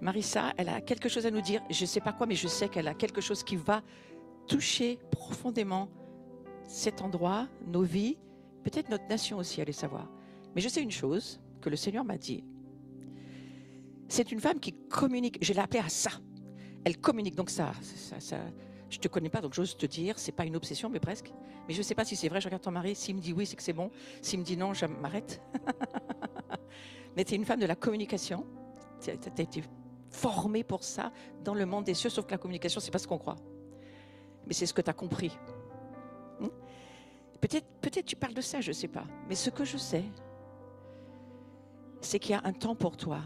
Marissa, elle a quelque chose à nous dire. Je ne sais pas quoi, mais je sais qu'elle a quelque chose qui va toucher profondément cet endroit, nos vies, peut-être notre nation aussi, allez savoir. Mais je sais une chose que le Seigneur m'a dit. C'est une femme qui communique. Je l'ai appelée à ça. Elle communique. Donc ça je ne te connais pas, donc j'ose te dire, ce n'est pas une obsession, mais presque. Mais je ne sais pas si c'est vrai. Je regarde ton mari. S'il me dit oui, c'est que c'est bon. S'il me dit non, je m'arrête. Mais tu es une femme de la communication. Tu as été formée pour ça dans le monde des cieux, sauf que la communication, ce n'est pas ce qu'on croit. Mais c'est ce que tu as compris. Peut-être tu parles de ça, je ne sais pas. Mais ce que je sais, c'est qu'il y a un temps pour toi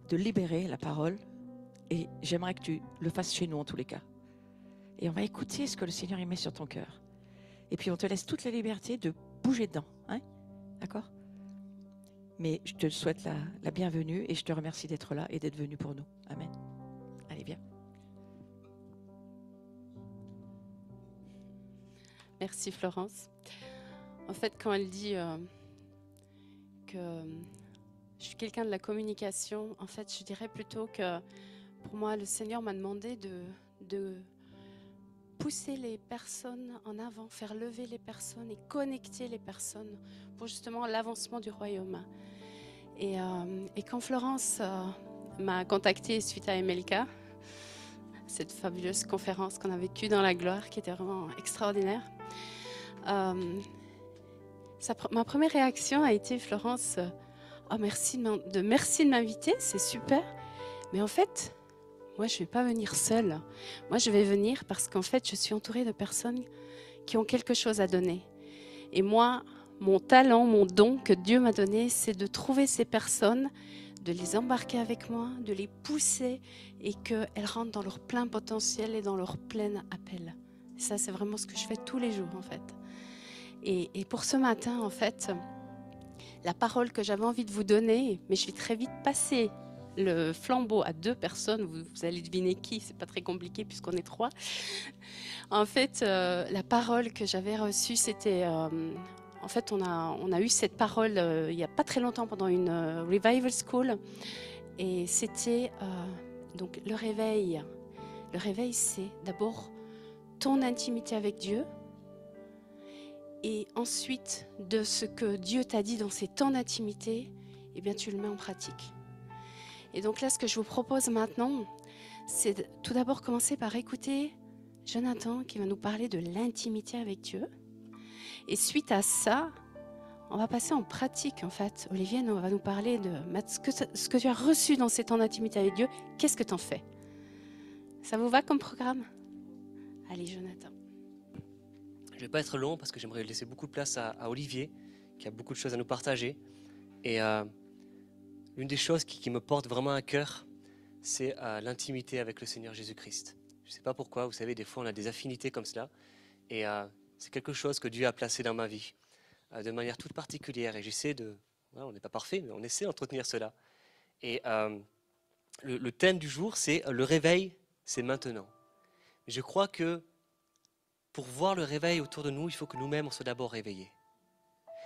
de libérer la parole. Et j'aimerais que tu le fasses chez nous en tous les cas. Et on va écouter ce que le Seigneur y met sur ton cœur. Et puis on te laisse toute la liberté de bouger dedans. Hein? D'accord? Mais je te souhaite la bienvenue et je te remercie d'être là et d'être venu pour nous. Amen. Allez, viens. Merci Florence. En fait, quand elle dit que je suis quelqu'un de la communication, en fait, je dirais plutôt que pour moi, le Seigneur m'a demandé de pousser les personnes en avant, faire lever les personnes et connecter les personnes pour justement l'avancement du royaume. Et quand Florence m'a contactée suite à MLK, cette fabuleuse conférence qu'on a vécue dans la gloire, qui était vraiment extraordinaire, ma première réaction a été, Florence, oh, merci de m'inviter, c'est super, mais en fait, moi je ne vais pas venir seule. Moi je vais venir parce qu'en fait je suis entourée de personnes qui ont quelque chose à donner. Et moi, mon talent, mon don que Dieu m'a donné, c'est de trouver ces personnes, de les embarquer avec moi, de les pousser et qu'elles rentrent dans leur plein potentiel et dans leur plein appel. Ça, c'est vraiment ce que je fais tous les jours, en fait. Et pour ce matin, en fait, la parole que j'avais envie de vous donner, mais je vais très vite passer le flambeau à 2 personnes, vous allez deviner qui, c'est pas très compliqué puisqu'on est 3. En fait, la parole que j'avais reçue, c'était... en fait, on a eu cette parole il n'y a pas très longtemps pendant une revival school. Et c'était donc le réveil. Le réveil, c'est d'abord ton intimité avec Dieu. Et ensuite, de ce que Dieu t'a dit dans ces temps d'intimité, eh bien, tu le mets en pratique. Et donc là, ce que je vous propose maintenant, c'est de, tout d'abord commencer par écouter Jonathan qui va nous parler de l'intimité avec Dieu. Et suite à ça, on va passer en pratique en fait. Olivier va nous parler de ce que tu as reçu dans ces temps d'intimité avec Dieu. Qu'est-ce que tu en fais? Ça vous va comme programme? Allez Jonathan. Je ne vais pas être long parce que j'aimerais laisser beaucoup de place à Olivier qui a beaucoup de choses à nous partager. Et l'une des choses qui me porte vraiment à cœur, c'est l'intimité avec le Seigneur Jésus-Christ. Je ne sais pas pourquoi, vous savez, des fois on a des affinités comme cela. Et c'est quelque chose que Dieu a placé dans ma vie de manière toute particulière. Et j'essaie de... Voilà, on n'est pas parfait, mais on essaie d'entretenir cela. Et le thème du jour, c'est le réveil, c'est maintenant. Je crois que pour voir le réveil autour de nous, il faut que nous-mêmes on soit d'abord réveillés.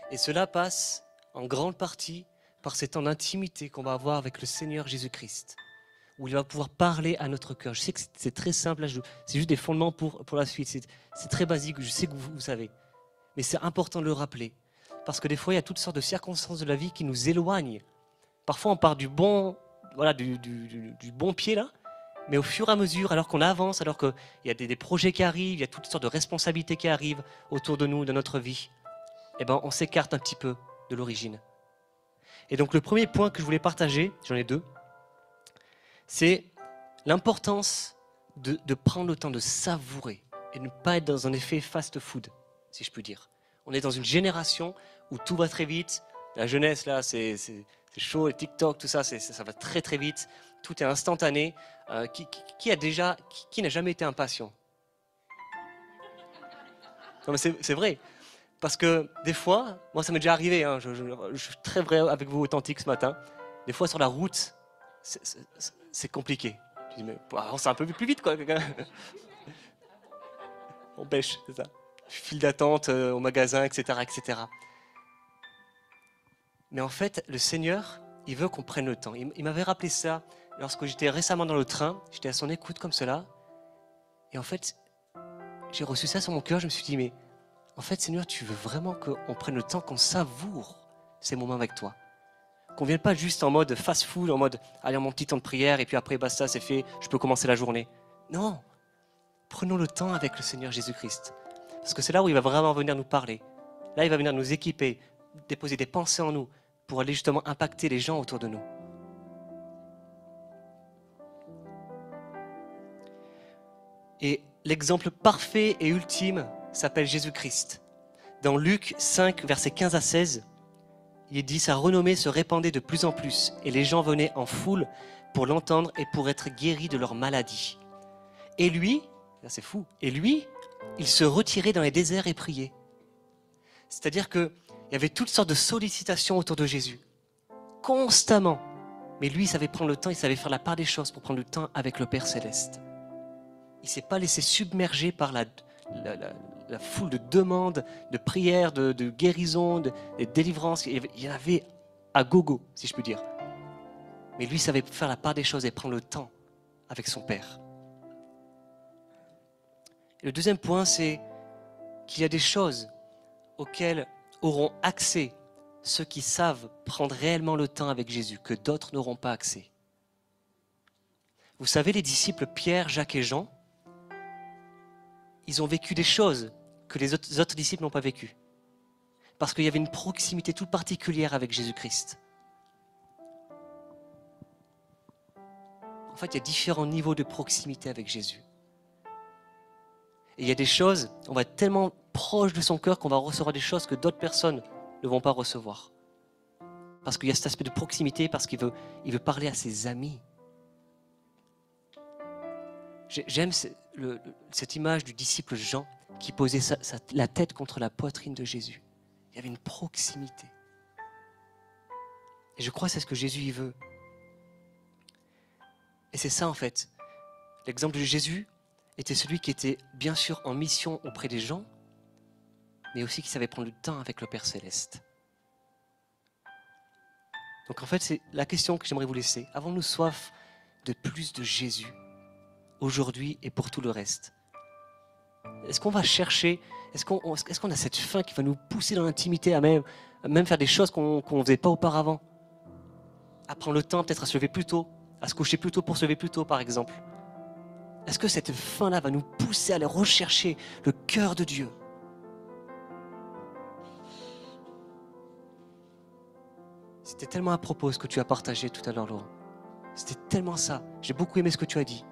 Et cela passe en grande partie par ces temps d'intimité qu'on va avoir avec le Seigneur Jésus-Christ, où il va pouvoir parler à notre cœur. Je sais que c'est très simple, là, c'est juste des fondements pour la suite, c'est très basique, je sais que vous savez. Mais c'est important de le rappeler, parce que des fois, il y a toutes sortes de circonstances de la vie qui nous éloignent. Parfois, on part du bon pied, là, mais au fur et à mesure, alors qu'on avance, alors qu'il y a des projets qui arrivent, il y a toutes sortes de responsabilités qui arrivent autour de nous, de notre vie, eh ben, on s'écarte un petit peu de l'origine. Et donc, le premier point que je voulais partager, j'en ai 2, c'est l'importance de prendre le temps de savourer et de ne pas être dans un effet fast-food, si je puis dire. On est dans une génération où tout va très vite. La jeunesse, là, c'est chaud, les TikTok, tout ça, ça va très très vite. Tout est instantané. Qui n'a jamais été impatient? Non, mais c'est vrai. Parce que des fois, moi ça m'est déjà arrivé, hein, je suis très vrai avec vous, authentique ce matin. Des fois sur la route, c'est compliqué. Je dis, mais avance un peu plus vite, quoi. On pêche, c'est ça. File d'attente au magasin, etc., etc. Mais en fait, le Seigneur, il veut qu'on prenne le temps. Il m'avait rappelé ça lorsque j'étais récemment dans le train, j'étais à son écoute comme cela. Et en fait, j'ai reçu ça sur mon cœur, je me suis dit, mais en fait, Seigneur, tu veux vraiment qu'on prenne le temps, qu'on savoure ces moments avec toi. Qu'on ne vienne pas juste en mode fast-food, en mode, allez, mon petit temps de prière, et puis après, basta, c'est fait, je peux commencer la journée. Non, prenons le temps avec le Seigneur Jésus-Christ. Parce que c'est là où il va vraiment venir nous parler. Là, il va venir nous équiper, déposer des pensées en nous, pour aller justement impacter les gens autour de nous. Et l'exemple parfait et ultime s'appelle Jésus-Christ. Dans Luc 5, versets 15 à 16, il est dit « Sa renommée se répandait de plus en plus, et les gens venaient en foule pour l'entendre et pour être guéris de leur maladie. Et lui, là c'est fou, et lui, il se retirait dans les déserts et priait. » C'est-à-dire qu'il y avait toutes sortes de sollicitations autour de Jésus, constamment. Mais lui, il savait prendre le temps, il savait faire la part des choses pour prendre le temps avec le Père Céleste. Il ne s'est pas laissé submerger par la foule de demandes, de prières, de guérisons, de délivrances. Il y en avait à gogo, si je puis dire. Mais lui savait faire la part des choses et prendre le temps avec son Père. Et le deuxième point, c'est qu'il y a des choses auxquelles auront accès ceux qui savent prendre réellement le temps avec Jésus, que d'autres n'auront pas accès. Vous savez, les disciples Pierre, Jacques et Jean, ils ont vécu des choses que les autres disciples n'ont pas vécues. Parce qu'il y avait une proximité toute particulière avec Jésus-Christ. En fait, il y a différents niveaux de proximité avec Jésus. Et il y a des choses, on va être tellement proche de son cœur qu'on va recevoir des choses que d'autres personnes ne vont pas recevoir. Parce qu'il y a cet aspect de proximité, parce qu'il veut parler à ses amis. J'aime cette image du disciple Jean qui posait la tête contre la poitrine de Jésus. Il y avait une proximité. Et je crois que c'est ce que Jésus y veut. Et c'est ça en fait. L'exemple de Jésus était celui qui était bien sûr en mission auprès des gens, mais aussi qui savait prendre le temps avec le Père Céleste. Donc en fait, c'est la question que j'aimerais vous laisser. Avons-nous soif de plus de Jésus aujourd'hui et pour tout le reste? Est-ce qu'on va chercher, est-ce qu'on a cette faim qui va nous pousser dans l'intimité à même faire des choses qu'on ne faisait pas auparavant? À prendre le temps peut-être à se lever plus tôt, à se coucher plus tôt pour se lever plus tôt par exemple. Est-ce que cette faim-là va nous pousser à aller rechercher le cœur de Dieu? C'était tellement à propos ce que tu as partagé tout à l'heure, Laurent. C'était tellement ça. J'ai beaucoup aimé ce que tu as dit.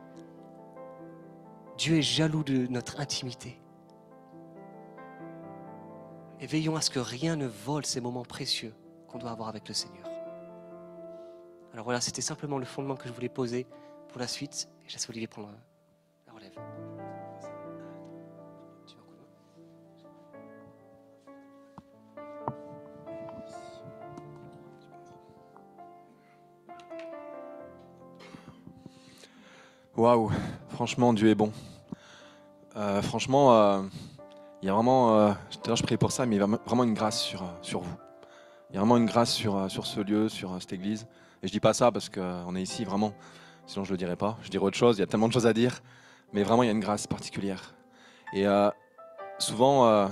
Dieu est jaloux de notre intimité. Et veillons à ce que rien ne vole ces moments précieux qu'on doit avoir avec le Seigneur. Alors voilà, c'était simplement le fondement que je voulais poser pour la suite. Et je laisse Olivier prendre la relève. Waouh, franchement, Dieu est bon. Franchement, il y a vraiment, tout à l'heure je priais pour ça, mais il y a vraiment une grâce sur vous. Il y a vraiment une grâce sur ce lieu, sur cette église. Et je dis pas ça parce qu'on est ici vraiment, sinon je le dirais pas. Je dirais autre chose, il y a tellement de choses à dire, mais vraiment il y a une grâce particulière. Et souvent,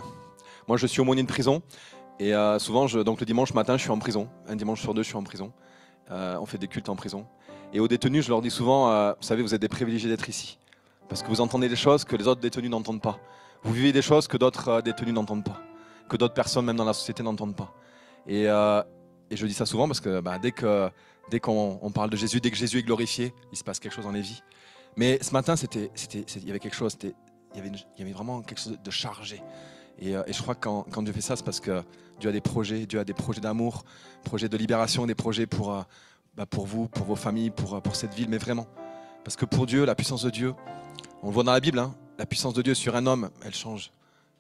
moi je suis aumônier de prison, et souvent, donc le dimanche matin je suis en prison, un dimanche sur deux je suis en prison. On fait des cultes en prison. Et aux détenus, je leur dis souvent, vous savez, vous êtes des privilégiés d'être ici. Parce que vous entendez des choses que les autres détenus n'entendent pas. Vous vivez des choses que d'autres détenus n'entendent pas. Que d'autres personnes, même dans la société, n'entendent pas. Et je dis ça souvent parce que dès qu'on parle de Jésus, dès que Jésus est glorifié, il se passe quelque chose dans les vies. Mais ce matin, il y avait quelque chose, il y avait vraiment quelque chose de chargé. Et je crois que quand Dieu fait ça, c'est parce que Dieu a des projets d'amour, projets de libération, des projets pour vous, pour vos familles, pour cette ville, mais vraiment. Parce que pour Dieu, la puissance de Dieu, on le voit dans la Bible, hein, la puissance de Dieu sur un homme, elle change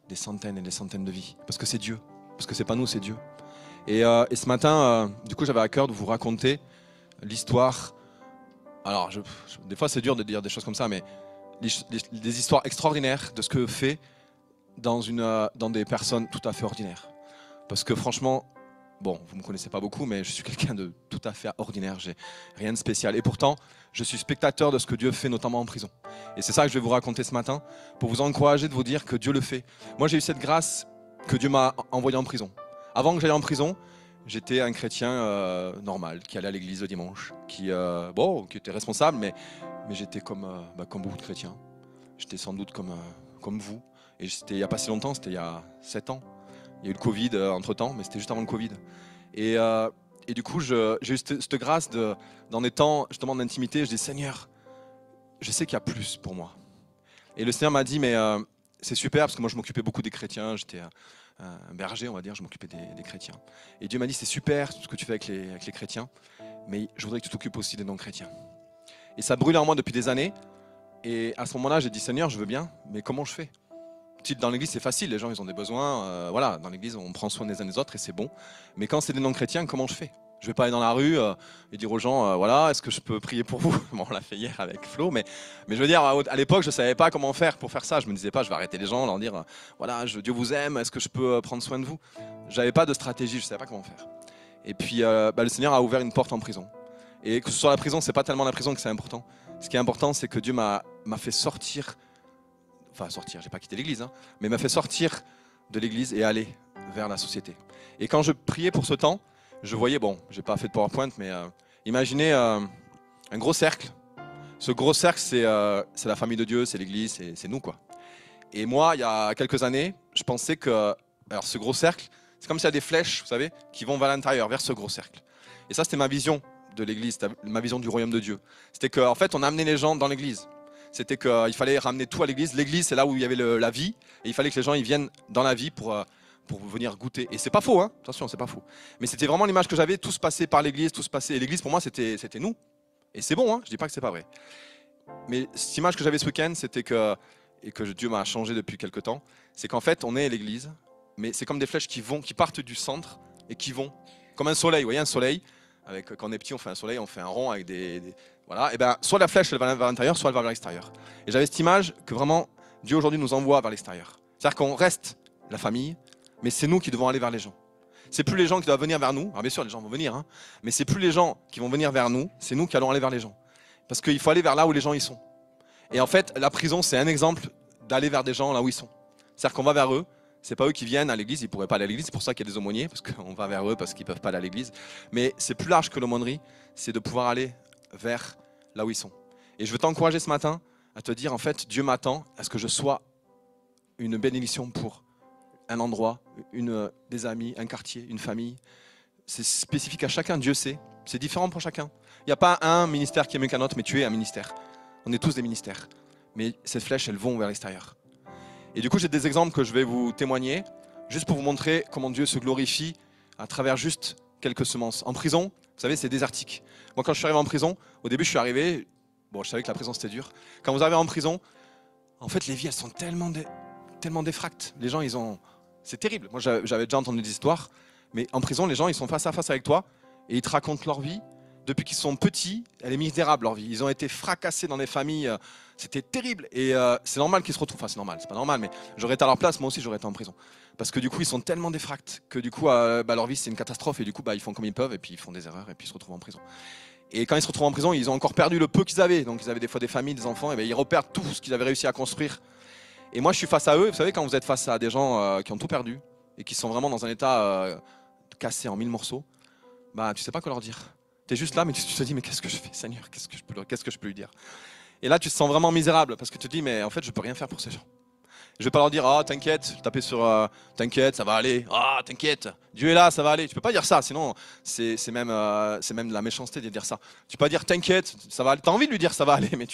des centaines et des centaines de vies. Parce que c'est Dieu, parce que c'est pas nous, c'est Dieu. Et ce matin, du coup, j'avais à cœur de vous raconter l'histoire. Alors, des fois, c'est dur de dire des choses comme ça, mais des histoires extraordinaires de ce que fait dans des personnes tout à fait ordinaires. Parce que franchement, bon, vous ne me connaissez pas beaucoup, mais je suis quelqu'un de tout à fait ordinaire, j'ai rien de spécial. Et pourtant, je suis spectateur de ce que Dieu fait, notamment en prison. Et c'est ça que je vais vous raconter ce matin, pour vous encourager, de vous dire que Dieu le fait. Moi, j'ai eu cette grâce que Dieu m'a envoyé en prison. Avant que j'aille en prison, j'étais un chrétien normal, qui allait à l'église le dimanche, qui était responsable, mais j'étais comme beaucoup de chrétiens. J'étais sans doute comme vous. Et c'était il n'y a pas si longtemps, c'était il y a 7 ans. Il y a eu le Covid entre-temps, mais c'était juste avant le Covid. Et du coup, j'ai eu cette grâce dans des temps justement d'intimité. Je dis, Seigneur, je sais qu'il y a plus pour moi. Et le Seigneur m'a dit, mais c'est super, parce que moi je m'occupais beaucoup des chrétiens, j'étais un berger, on va dire, je m'occupais des chrétiens. Et Dieu m'a dit, c'est super tout ce que tu fais avec les chrétiens, mais je voudrais que tu t'occupes aussi des non-chrétiens. Et ça brûlait en moi depuis des années. Et à ce moment-là, j'ai dit, Seigneur, je veux bien, mais comment je fais ? Dans l'église, c'est facile, les gens ils ont des besoins. Voilà, dans l'église, on prend soin des uns des autres et c'est bon. Mais quand c'est des non-chrétiens, comment je fais ? Je vais pas aller dans la rue et dire aux gens, voilà, est-ce que je peux prier pour vous ? Bon, on l'a fait hier avec Flo, mais je veux dire, à l'époque, je savais pas comment faire pour faire ça. Je me disais pas, je vais arrêter les gens, leur dire, voilà, Dieu vous aime, est-ce que je peux prendre soin de vous ? J'avais pas de stratégie, je savais pas comment faire. Et puis, le Seigneur a ouvert une porte en prison. Et que ce soit la prison, c'est pas tellement la prison que c'est important. Ce qui est important, c'est que Dieu m'a fait sortir. Enfin, sortir, j'ai pas quitté l'église, hein, mais m'a fait sortir de l'église et aller vers la société. Et quand je priais pour ce temps, je voyais, bon, j'ai pas fait de PowerPoint, mais imaginez un gros cercle. Ce gros cercle, c'est la famille de Dieu, c'est l'église, c'est nous, quoi. Et moi, il y a quelques années, je pensais que, alors ce gros cercle, c'est comme s'il y a des flèches, vous savez, qui vont vers l'intérieur, vers ce gros cercle. Et ça, c'était ma vision de l'église, ma vision du royaume de Dieu. C'était qu'en fait, on amenait les gens dans l'église. C'était qu'il fallait ramener tout à l'église. L'église, c'est là où il y avait la vie. Et il fallait que les gens ils viennent dans la vie pour venir goûter. Et c'est pas faux, hein. Attention, c'est pas faux. Mais c'était vraiment l'image que j'avais. Tout se passait par l'église, tout se passait. Et l'église, pour moi, c'était nous. Et c'est bon, hein. Je dis pas que c'est pas vrai. Mais cette image que j'avais ce week-end, c'était et que Dieu m'a changé depuis quelques temps, c'est qu'en fait, on est l'église, mais c'est comme des flèches qui partent du centre et qui vont, comme un soleil. Vous voyez, un soleil. Quand on est petit, on fait un soleil, on fait un rond avec voilà, et ben soit la flèche elle va vers l'intérieur, soit elle va vers l'extérieur. Et j'avais cette image que vraiment Dieu aujourd'hui nous envoie vers l'extérieur. C'est-à-dire qu'on reste la famille, mais c'est nous qui devons aller vers les gens. C'est plus les gens qui doivent venir vers nous. Alors bien sûr, les gens vont venir, hein, mais c'est plus les gens qui vont venir vers nous, c'est nous qui allons aller vers les gens. Parce qu'il faut aller vers là où les gens y sont. Et en fait, la prison, c'est un exemple d'aller vers des gens là où ils sont. C'est-à-dire qu'on va vers eux. C'est pas eux qui viennent à l'église, ils pourraient pas aller à l'église, c'est pour ça qu'il y a des aumôniers, parce qu'on va vers eux parce qu'ils peuvent pas aller à l'église. Mais c'est plus large que l'aumônerie, c'est de pouvoir aller vers là où ils sont. Et je veux t'encourager ce matin à te dire, en fait, Dieu m'attend à ce que je sois une bénédiction pour un endroit, des amis, un quartier, une famille. C'est spécifique à chacun, Dieu sait. C'est différent pour chacun. Il n'y a pas un ministère qui est mieux qu'un autre, mais tu es un ministère. On est tous des ministères. Mais ces flèches, elles vont vers l'extérieur. Et du coup, j'ai des exemples que je vais vous témoigner, juste pour vous montrer comment Dieu se glorifie à travers juste quelques semences. En prison, vous savez, c'est désertique. Moi, quand je suis arrivé en prison, au début, je suis arrivé, bon, je savais que la prison, c'était dur. Quand vous arrivez en prison, en fait, les vies, elles sont tellement défractes. Les gens, c'est terrible. Moi, j'avais déjà entendu des histoires, mais en prison, les gens, ils sont face à face avec toi et ils te racontent leur vie. Depuis qu'ils sont petits, elle est misérable leur vie. Ils ont été fracassés dans des familles, c'était terrible. Et c'est normal qu'ils se retrouvent, enfin c'est normal, c'est pas normal, mais j'aurais été à leur place, moi aussi j'aurais été en prison. Parce que du coup ils sont tellement défractés que du coup leur vie c'est une catastrophe et du coup ils font comme ils peuvent et puis ils font des erreurs et puis ils se retrouvent en prison. Et quand ils se retrouvent en prison, ils ont encore perdu le peu qu'ils avaient. Donc ils avaient des fois des familles, des enfants, et bien ils repèrent tout ce qu'ils avaient réussi à construire. Et moi je suis face à eux, vous savez quand vous êtes face à des gens qui ont tout perdu et qui sont vraiment dans un état cassé en 1000 morceaux, bah tu sais pas quoi leur dire. Tu es juste là, mais tu te dis, mais qu'est-ce que je fais, Seigneur, qu'est-ce que je peux lui dire? Et là, tu te sens vraiment misérable, parce que tu te dis, mais en fait, je ne peux rien faire pour ces gens. Je ne vais pas leur dire, ah, t'inquiète, taper sur, t'inquiète, ça va aller, ah, t'inquiète, Dieu est là, ça va aller. Tu ne peux pas dire ça, sinon, c'est même de la méchanceté de dire ça. Tu peux pas dire, t'inquiète, ça va aller. Tu as envie de lui dire, ça va aller, mais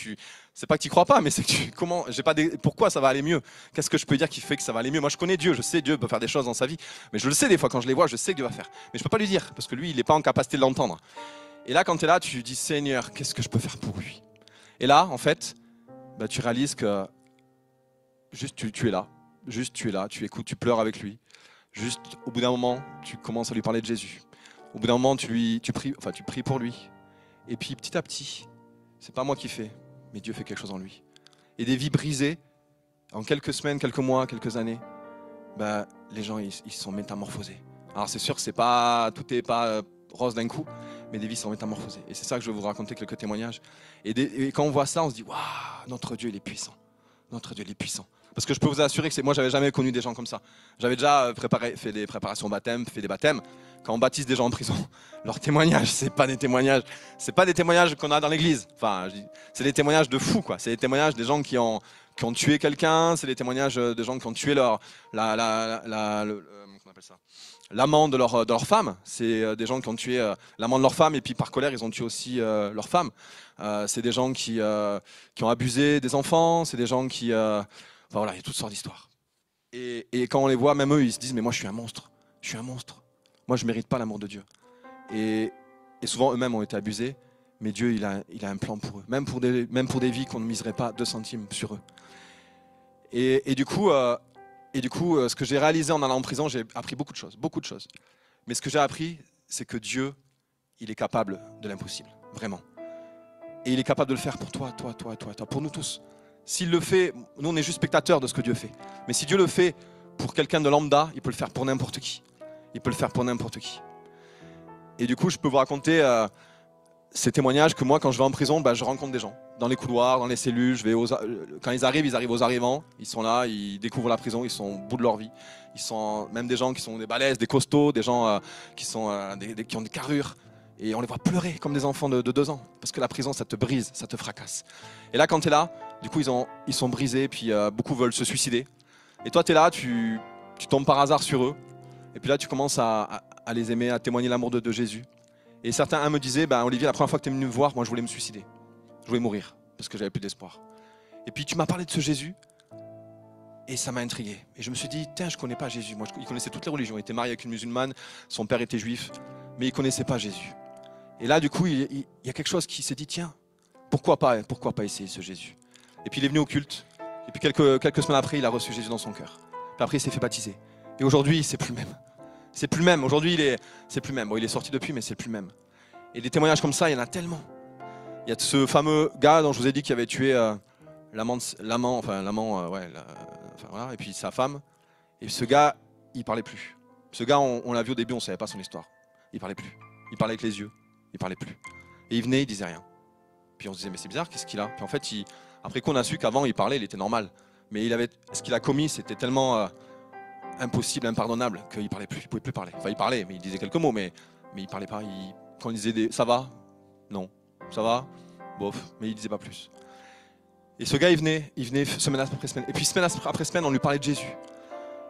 c'est pas que tu ne crois pas, mais c'est que pourquoi ça va aller mieux? Qu'est-ce que je peux dire qui fait que ça va aller mieux? Moi, je connais Dieu, je sais Dieu peut faire des choses dans sa vie, mais je le sais des fois, quand je les vois, je sais que Dieu va faire. Mais je ne peux pas lui dire, parce que lui, il n'est pas en capacité de l'entendre. Et là, quand tu es là, tu dis, Seigneur, qu'est-ce que je peux faire pour lui? Et là, en fait, tu réalises que juste tu es là. Juste tu es là, tu écoutes, tu pleures avec lui. Juste au bout d'un moment, tu commences à lui parler de Jésus. Au bout d'un moment, tu pries pour lui. Et puis petit à petit, c'est pas moi qui fais, mais Dieu fait quelque chose en lui. Et des vies brisées, en quelques semaines, quelques mois, quelques années, les gens ils sont métamorphosés. Alors c'est sûr que tout n'est pas rose d'un coup, mais des vies sont métamorphosées. Et c'est ça que je vais vous raconter, quelques témoignages. Et quand on voit ça, on se dit, waouh, notre Dieu, il est puissant. Notre Dieu, il est puissant. Parce que je peux vous assurer que moi, j'avais jamais connu des gens comme ça. J'avais déjà fait des préparations baptême, fait des baptêmes. Quand on baptise des gens en prison, leurs témoignages, c'est pas des témoignages qu'on a dans l'église. Enfin, c'est des témoignages de fous, quoi. C'est des témoignages des gens qui ont tué quelqu'un. C'est des témoignages de gens qui ont tué comment on appelle ça, l'amant de leur femme. C'est des gens qui ont tué l'amant de leur femme et puis par colère, ils ont tué aussi leur femme. C'est des gens qui ont abusé des enfants. C'est des gens qui... Enfin, voilà, il y a toutes sortes d'histoires. Et quand on les voit, même eux, ils se disent, mais moi, je suis un monstre. Je suis un monstre. Moi, je ne mérite pas l'amour de Dieu. Et souvent, eux-mêmes ont été abusés. Mais Dieu, il a un plan pour eux. Même pour des vies qu'on ne miserait pas 2 centimes sur eux. Et du coup, ce que j'ai réalisé en allant en prison, j'ai appris beaucoup de choses. Beaucoup de choses. Mais ce que j'ai appris, c'est que Dieu, il est capable de l'impossible. Vraiment. Et il est capable de le faire pour toi, pour nous tous. S'il le fait, nous on est juste spectateurs de ce que Dieu fait. Mais si Dieu le fait pour quelqu'un de lambda, il peut le faire pour n'importe qui. Il peut le faire pour n'importe qui. Et du coup, je peux vous raconter ces témoignages que moi, quand je vais en prison, je rencontre des gens. Dans les couloirs, dans les cellules, quand ils arrivent aux arrivants. Ils sont là, ils découvrent la prison, ils sont au bout de leur vie. Ils sont même des gens qui sont des balèzes, des costauds, des gens qui ont des carrures. Et on les voit pleurer comme des enfants de 2 ans. Parce que la prison, ça te brise, ça te fracasse. Et là, quand tu es là, du coup, ils sont brisés, puis beaucoup veulent se suicider. Et toi, tu es là, tu tombes par hasard sur eux. Et puis là, tu commences à les aimer, à témoigner l'amour de Jésus. Et certains me disaient, Olivier, la première fois que tu es venu me voir, moi, je voulais me suicider. Je voulais mourir, parce que j'avais plus d'espoir. Et puis, tu m'as parlé de ce Jésus. Et ça m'a intrigué. Et je me suis dit, tiens, je ne connais pas Jésus. Moi, il connaissait toutes les religions. Il était marié avec une musulmane, son père était juif, mais il ne connaissait pas Jésus. Et là, du coup, il y a quelque chose qui s'est dit, tiens, pourquoi pas essayer ce Jésus? Et puis il est venu au culte. Et puis quelques semaines après, il a reçu Jésus dans son cœur. Puis après, il s'est fait baptiser. Et aujourd'hui, c'est plus le même. C'est plus le même. Aujourd'hui, c'est plus le même. Bon, il est sorti depuis, mais c'est plus le même. Et des témoignages comme ça, il y en a tellement. Il y a ce fameux gars dont je vous ai dit qu'il avait tué l'amant, et puis sa femme. Et ce gars, il parlait plus. Ce gars, on l'a vu au début, on ne savait pas son histoire. Il parlait plus. Il parlait avec les yeux. Il parlait plus. Et il venait, il disait rien. Puis on se disait, mais c'est bizarre, qu'est-ce qu'il a? Puis en fait, après qu'on a su qu'avant, il parlait, il était normal. Mais ce qu'il a commis, c'était tellement impossible, impardonnable, qu'il parlait plus, il pouvait plus parler. Enfin, il parlait, mais il disait quelques mots, mais il parlait pas. Quand il disait ça va? Non. Ça va? Bof. Mais il disait pas plus. Et ce gars, il venait semaine après semaine. Et puis semaine après semaine, on lui parlait de Jésus.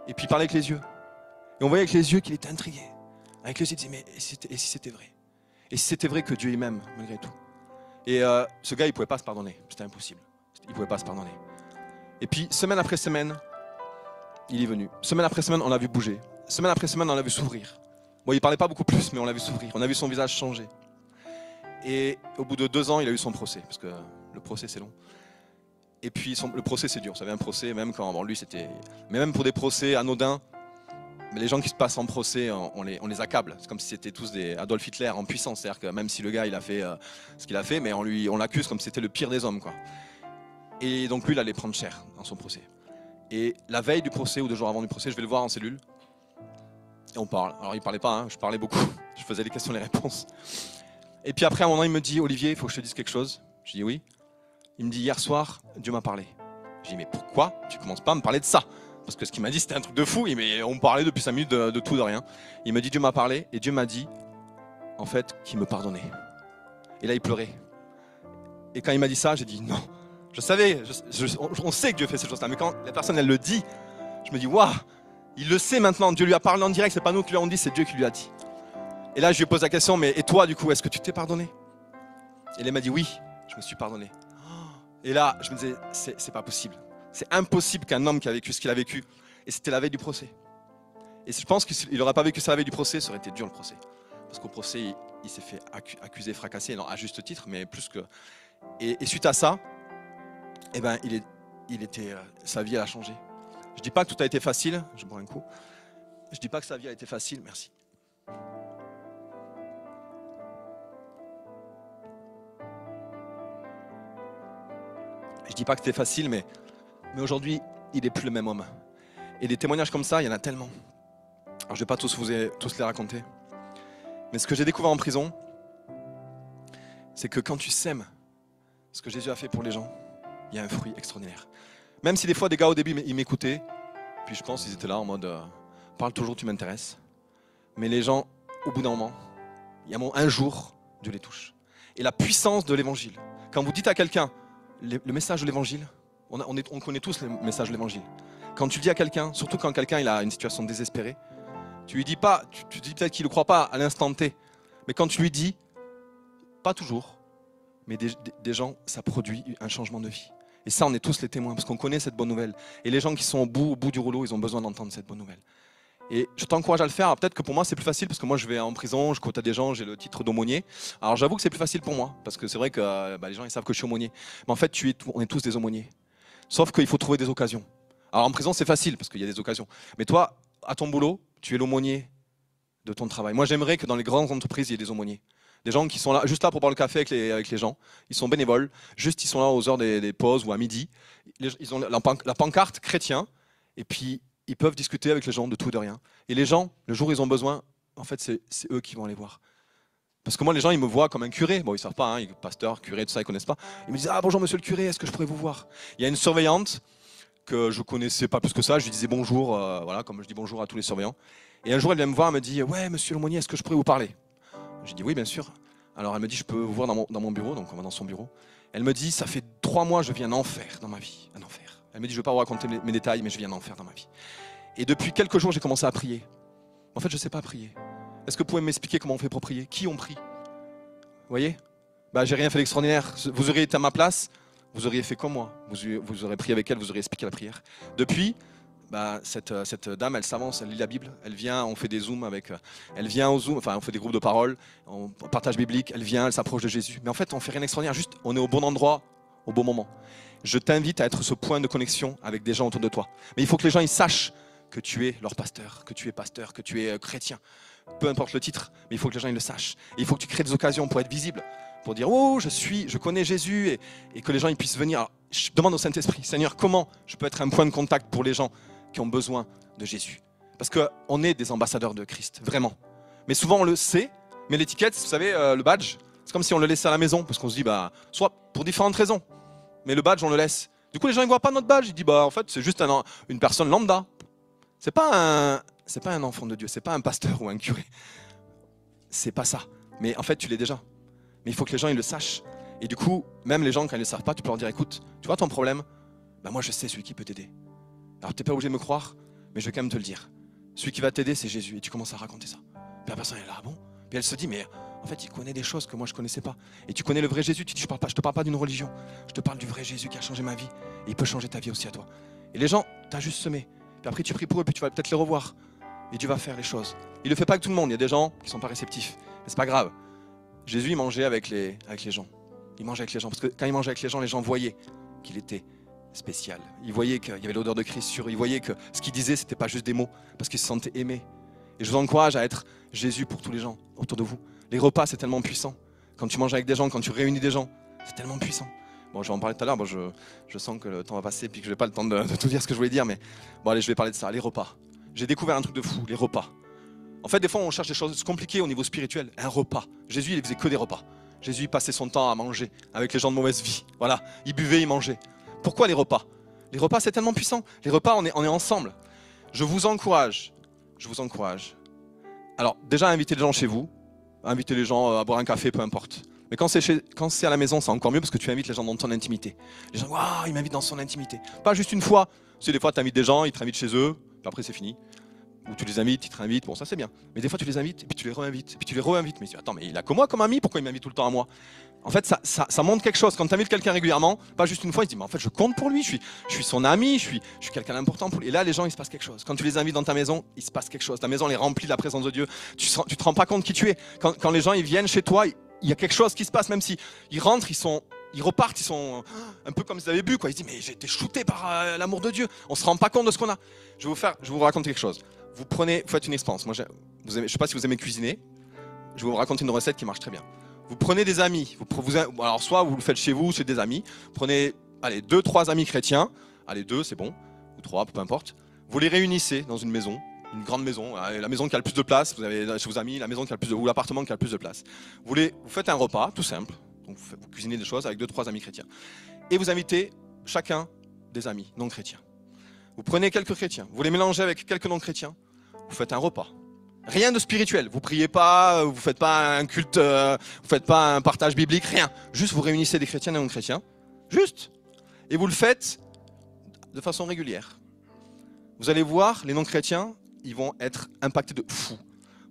Et puis il parlait avec les yeux. Et on voyait avec les yeux qu'il était intrigué. Avec les yeux, il disait, mais et si c'était vrai? Et si c'était vrai que Dieu il m'aime, malgré tout? Et ce gars, il ne pouvait pas se pardonner. C'était impossible. Il ne pouvait pas se pardonner. Et puis, semaine après semaine, il est venu. Semaine après semaine, on l'a vu bouger. Semaine après semaine, on l'a vu s'ouvrir. Bon, il ne parlait pas beaucoup plus, mais on l'a vu s'ouvrir. On a vu son visage changer. Et au bout de 2 ans, il a eu son procès. Parce que le procès, c'est long. Et puis, le procès, c'est dur. Vous savez, un procès, même quand... Bon, lui, c'était... Mais même pour des procès anodins, mais les gens qui se passent en procès, on les accable. C'est comme si c'était tous des Adolf Hitler en puissance. C'est-à-dire que même si le gars il a fait ce qu'il a fait, mais on l'accuse comme si c'était le pire des hommes, quoi. Et donc lui, il allait prendre cher dans son procès. Et la veille du procès ou 2 jours avant du procès, je vais le voir en cellule. Et on parle. Alors il parlait pas, je parlais beaucoup. Je faisais les questions, les réponses. Et puis après, à un moment, il me dit, Olivier, il faut que je te dise quelque chose. Je dis oui. Il me dit, hier soir, Dieu m'a parlé. Je dis, mais pourquoi tu commences pas à me parler de ça? Parce que ce qu'il m'a dit, c'était un truc de fou. Mais on parlait depuis 5 minutes de tout, de rien. Il me dit, Dieu m'a parlé. Et Dieu m'a dit, en fait, qu'il me pardonnait. Et là, il pleurait. Et quand il m'a dit ça, j'ai dit, non. Je savais, on sait que Dieu fait ces choses-là. Mais quand la personne, elle le dit, je me dis, waouh, il le sait maintenant. Dieu lui a parlé en direct. C'est pas nous qui lui avons dit, c'est Dieu qui lui a dit. Et là, je lui ai posé la question, mais et toi, du coup, est-ce que tu t'es pardonné? Et il m'a dit, oui, je me suis pardonné. Et là, je me disais, c'est pas possible. C'est impossible qu'un homme qui a vécu ce qu'il a vécu, et c'était la veille du procès. Et je pense qu'il n'aurait pas vécu ça la veille du procès, ça aurait été dur le procès. Parce qu'au procès, il s'est fait accuser, fracasser, non, à juste titre, mais plus que... Et suite à ça, eh ben, sa vie elle a changé. Je ne dis pas que tout a été facile, je bois un coup. Je ne dis pas que sa vie a été facile, merci. Je ne dis pas que c'était facile, mais aujourd'hui, il n'est plus le même homme. Et des témoignages comme ça, il y en a tellement. Alors, je ne vais pas tous les raconter. Mais ce que j'ai découvert en prison, c'est que quand tu sèmes ce que Jésus a fait pour les gens, il y a un fruit extraordinaire. Même si des fois, des gars au début, ils m'écoutaient, puis je pense qu'ils étaient là en mode parle toujours, tu m'intéresses. Mais les gens, au bout d'un moment, il y a un jour, Dieu les touche. Et la puissance de l'évangile. Quand vous dites à quelqu'un le message de l'évangile, on connaît tous le message de l'évangile. Quand tu le dis à quelqu'un, surtout quand quelqu'un il a une situation désespérée, tu lui dis pas, tu dis peut-être qu'il ne le croit pas à l'instant T, mais quand tu lui dis, pas toujours, mais des gens, ça produit un changement de vie. Et ça, on est tous les témoins, parce qu'on connaît cette bonne nouvelle. Et les gens qui sont au bout du rouleau, ils ont besoin d'entendre cette bonne nouvelle. Et je t'encourage à le faire. Alors, peut-être que pour moi, c'est plus facile, parce que moi, je vais en prison, je côtoie des gens, j'ai le titre d'aumônier. Alors j'avoue que c'est plus facile pour moi, parce que c'est vrai que les gens, ils savent que je suis aumônier. Mais en fait, on est tous des aumôniers. Sauf qu'il faut trouver des occasions. Alors en prison, c'est facile, parce qu'il y a des occasions. Mais toi, à ton boulot, tu es l'aumônier de ton travail. Moi, j'aimerais que dans les grandes entreprises, il y ait des aumôniers. Des gens qui sont là, juste là pour boire le café avec les gens. Ils sont bénévoles. Juste, ils sont là aux heures des pauses ou à midi. Ils ont la pancarte chrétien. Et puis, ils peuvent discuter avec les gens de tout et de rien. Et les gens, le jour où ils ont besoin, en fait, c'est eux qui vont aller voir. Parce que moi, les gens, ils me voient comme un curé. Bon, ils ne savent pas, pasteur, curé, tout ça, ils ne connaissent pas. Ils me disent, ah bonjour monsieur le curé, est-ce que je pourrais vous voir? Il y a une surveillante que je ne connaissais pas plus que ça. Je lui disais bonjour, voilà, comme je dis bonjour à tous les surveillants. Et un jour, elle vient me voir, elle me dit, ouais, monsieur l'aumônier, est-ce que je pourrais vous parler? J'ai dit oui, bien sûr. Alors elle me dit, je peux vous voir dans mon bureau, donc on va dans son bureau. Elle me dit, ça fait 3 mois, je vis un enfer dans ma vie, un enfer. Elle me dit, je ne vais pas vous raconter mes détails, mais je vis un enfer dans ma vie. Et depuis quelques jours, j'ai commencé à prier. En fait, je ne sais pas prier. Est-ce que vous pouvez m'expliquer comment on fait pour prier? Qui ont pris? Vous voyez? J'ai rien fait d'extraordinaire. Vous auriez été à ma place, vous auriez fait comme moi. Vous aurez prié avec elle, vous auriez expliqué la prière. Depuis, cette dame, elle s'avance, elle lit la Bible, elle vient, on fait des zooms avec, elle vient au zoom, enfin on fait des groupes de parole, on partage biblique, elle vient, elle s'approche de Jésus. Mais en fait, on fait rien d'extraordinaire, juste on est au bon endroit, au bon moment. Je t'invite à être ce point de connexion avec des gens autour de toi. Mais il faut que les gens ils sachent que tu es leur pasteur, que tu es chrétien. Peu importe le titre, mais il faut que les gens ils le sachent. Et il faut que tu crées des occasions pour être visible, pour dire oh je connais Jésus et que les gens ils puissent venir. Alors, je demande au Saint-Esprit, Seigneur, comment je peux être un point de contact pour les gens qui ont besoin de Jésus. Parce qu'on est des ambassadeurs de Christ, vraiment. Mais souvent on le sait, mais l'étiquette, vous savez, le badge, c'est comme si on le laissait à la maison, parce qu'on se dit, soit pour différentes raisons, mais le badge on le laisse. Du coup les gens ne voient pas notre badge, ils disent, en fait c'est juste une personne lambda. C'est pas un enfant de Dieu, c'est pas un pasteur ou un curé. C'est pas ça. Mais en fait tu l'es déjà. Mais il faut que les gens ils le sachent. Et du coup, même les gens quand ils ne le savent pas, tu peux leur dire, écoute, tu vois ton problème, moi je sais celui qui peut t'aider. Alors tu n'es pas obligé de me croire, mais je vais quand même te le dire. Celui qui va t'aider, c'est Jésus. Et tu commences à raconter ça. Puis la personne elle est là, bon. Puis elle se dit, mais en fait, il connaît des choses que moi je ne connaissais pas. Et tu connais le vrai Jésus, tu dis, je te parle pas d'une religion. Je te parle du vrai Jésus qui a changé ma vie. Et il peut changer ta vie aussi à toi. Et les gens, tu as juste semé. Puis après, tu pries pour eux, puis tu vas peut-être les revoir. Et tu vas faire les choses. Il ne le fait pas avec tout le monde. Il y a des gens qui ne sont pas réceptifs. Mais ce n'est pas grave. Jésus, il mangeait avec les gens. Il mangeait avec les gens. Parce que quand il mangeait avec les gens voyaient qu'il était spécial. Ils voyaient qu'il y avait l'odeur de Christ sur eux. Ils voyaient que ce qu'il disait, c'était pas juste des mots, parce qu'ils se sentaient aimés. Et je vous encourage à être Jésus pour tous les gens autour de vous. Les repas, c'est tellement puissant. Quand tu manges avec des gens, quand tu réunis des gens, c'est tellement puissant. Bon, je vais en parler tout à l'heure. Bon, je sens que le temps va passer et que je n'ai pas le temps de tout dire ce que je voulais dire. Mais bon, allez, je vais parler de ça. Les repas. J'ai découvert un truc de fou, les repas. En fait, des fois, on cherche des choses compliquées au niveau spirituel. Un repas. Jésus, il faisait que des repas. Jésus, il passait son temps à manger avec les gens de mauvaise vie. Voilà, il buvait, il mangeait. Pourquoi les repas? Les repas, c'est tellement puissant. Les repas, on est ensemble. Je vous encourage. Alors, déjà, invitez les gens chez vous. Invitez les gens à boire un café, peu importe. Mais quand c'est à la maison, c'est encore mieux parce que tu invites les gens dans ton intimité. Les gens, waouh, il m'invite dans son intimité. Pas juste une fois. C'est des fois, tu invites des gens, ils te invitent chez eux, puis après, c'est fini. Ou tu les invites, ils te réinvitent, bon, ça c'est bien. Mais des fois, tu les invites, et puis tu les réinvites, et puis tu les réinvites. Mais tu dis, attends, mais il a que moi comme ami, pourquoi il m'invite tout le temps à moi? En fait, ça montre quelque chose. Quand tu invites quelqu'un régulièrement, pas juste une fois, il se dit, mais en fait, je compte pour lui, je suis son ami, je suis quelqu'un d'important pour lui. Et là, les gens, il se passe quelque chose. Quand tu les invites dans ta maison, il se passe quelque chose. Ta maison, elle est remplie de la présence de Dieu. Tu te rends pas compte qui tu es. Quand les gens, ils viennent chez toi, il y a quelque chose qui se passe, même si ils rentrent, ils repartent, ils sont un peu comme s'ils avaient bu, quoi. Ils se disent, mais j'ai été shooté par l'amour de Dieu. On se rend pas compte de ce qu'on a. Je vais vous raconter quelque chose. Vous faites une expérience. Moi, je ne sais pas si vous aimez cuisiner. Je vais vous raconter une recette qui marche très bien. Vous prenez des amis. Alors, soit vous le faites chez vous, chez des amis. Prenez, 2-3 amis chrétiens. Allez, 2, c'est bon. Ou 3, peu importe. Vous les réunissez dans une maison une grande maison, la maison qui a le plus de place, vous avez chez vos amis, la maison qui a le plus de, ou l'appartement qui a le plus de place. Vous faites un repas, tout simple, donc vous cuisinez des choses avec 2-3 amis chrétiens. Et vous invitez chacun des amis non chrétiens. Vous prenez quelques chrétiens, vous les mélangez avec quelques non chrétiens, vous faites un repas. Rien de spirituel, vous priez pas, vous faites pas un culte, vous faites pas un partage biblique, rien. Juste vous réunissez des chrétiens et non chrétiens, juste. Et vous le faites de façon régulière. Vous allez voir, les non chrétiens, ils vont être impactés de fou.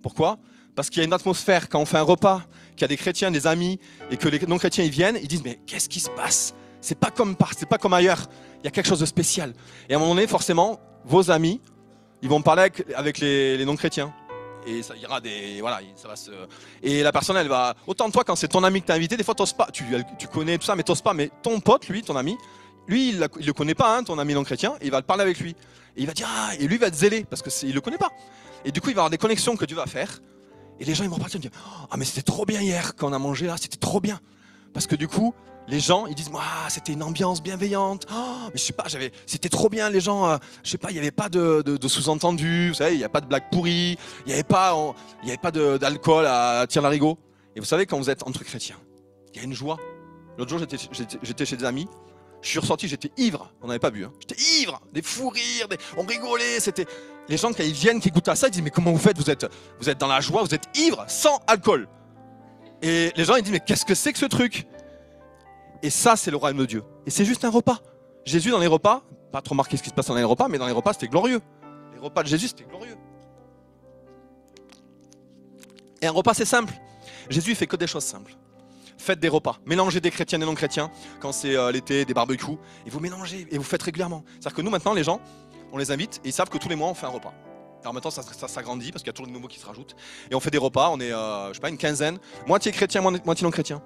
Pourquoi ? Parce qu'il y a une atmosphère, quand on fait un repas, qu'il y a des chrétiens, des amis, et que les non-chrétiens ils viennent, ils disent mais qu'est-ce qui se passe ? C'est pas comme ailleurs, il y a quelque chose de spécial. Et à un moment donné, forcément, vos amis, ils vont parler avec les non-chrétiens. Et ça ira ça va se... Et la personne, elle va... Autant toi, quand c'est ton ami que tu as invité, des fois, t'oses pas. Tu connais tout ça, mais t'oses pas. Mais ton pote, lui, ton ami, lui, il le connaît pas, hein, ton ami non-chrétien, et il va le parler avec lui. Et il va dire, ah, et lui va être zélé, parce qu'il le connaît pas. Et du coup, il va avoir des connexions que Dieu va faire. Et les gens, ils vont partir et me dire, ah, mais c'était trop bien hier, quand on a mangé là, c'était trop bien. Parce que du coup, les gens, ils disent, ah, c'était une ambiance bienveillante. Oh, mais je sais pas, c'était trop bien, les gens, je sais pas, il n'y avait pas de sous-entendu, vous savez, il n'y a pas de blagues pourries, il n'y avait pas d'alcool à tire-larigot. Et vous savez, quand vous êtes entre chrétiens, il y a une joie. L'autre jour, j'étais chez des amis. Je suis ressorti, j'étais ivre, on n'avait pas bu, hein. J'étais ivre, des fous rires, on rigolait, c'était... Les gens quand ils viennent, qui goûtent à ça, ils disent mais comment vous faites, vous êtes dans la joie, vous êtes ivre, sans alcool. Et les gens ils disent mais qu'est-ce que c'est que ce truc? Et ça c'est le royaume de Dieu. Et c'est juste un repas. Jésus dans les repas, pas trop marqué ce qui se passe dans les repas, mais dans les repas c'était glorieux. Les repas de Jésus c'était glorieux. Et un repas c'est simple. Jésus il fait que des choses simples. Faites des repas, mélangez des chrétiens et non chrétiens, quand c'est l'été, des barbecues, et vous mélangez, et vous faites régulièrement. C'est-à-dire que nous maintenant, les gens, on les invite, et ils savent que tous les mois on fait un repas. Alors maintenant ça s'agrandit, parce qu'il y a toujours de nouveaux qui se rajoutent, et on fait des repas, on est, je sais pas, une quinzaine, moitié chrétien, moitié non chrétien.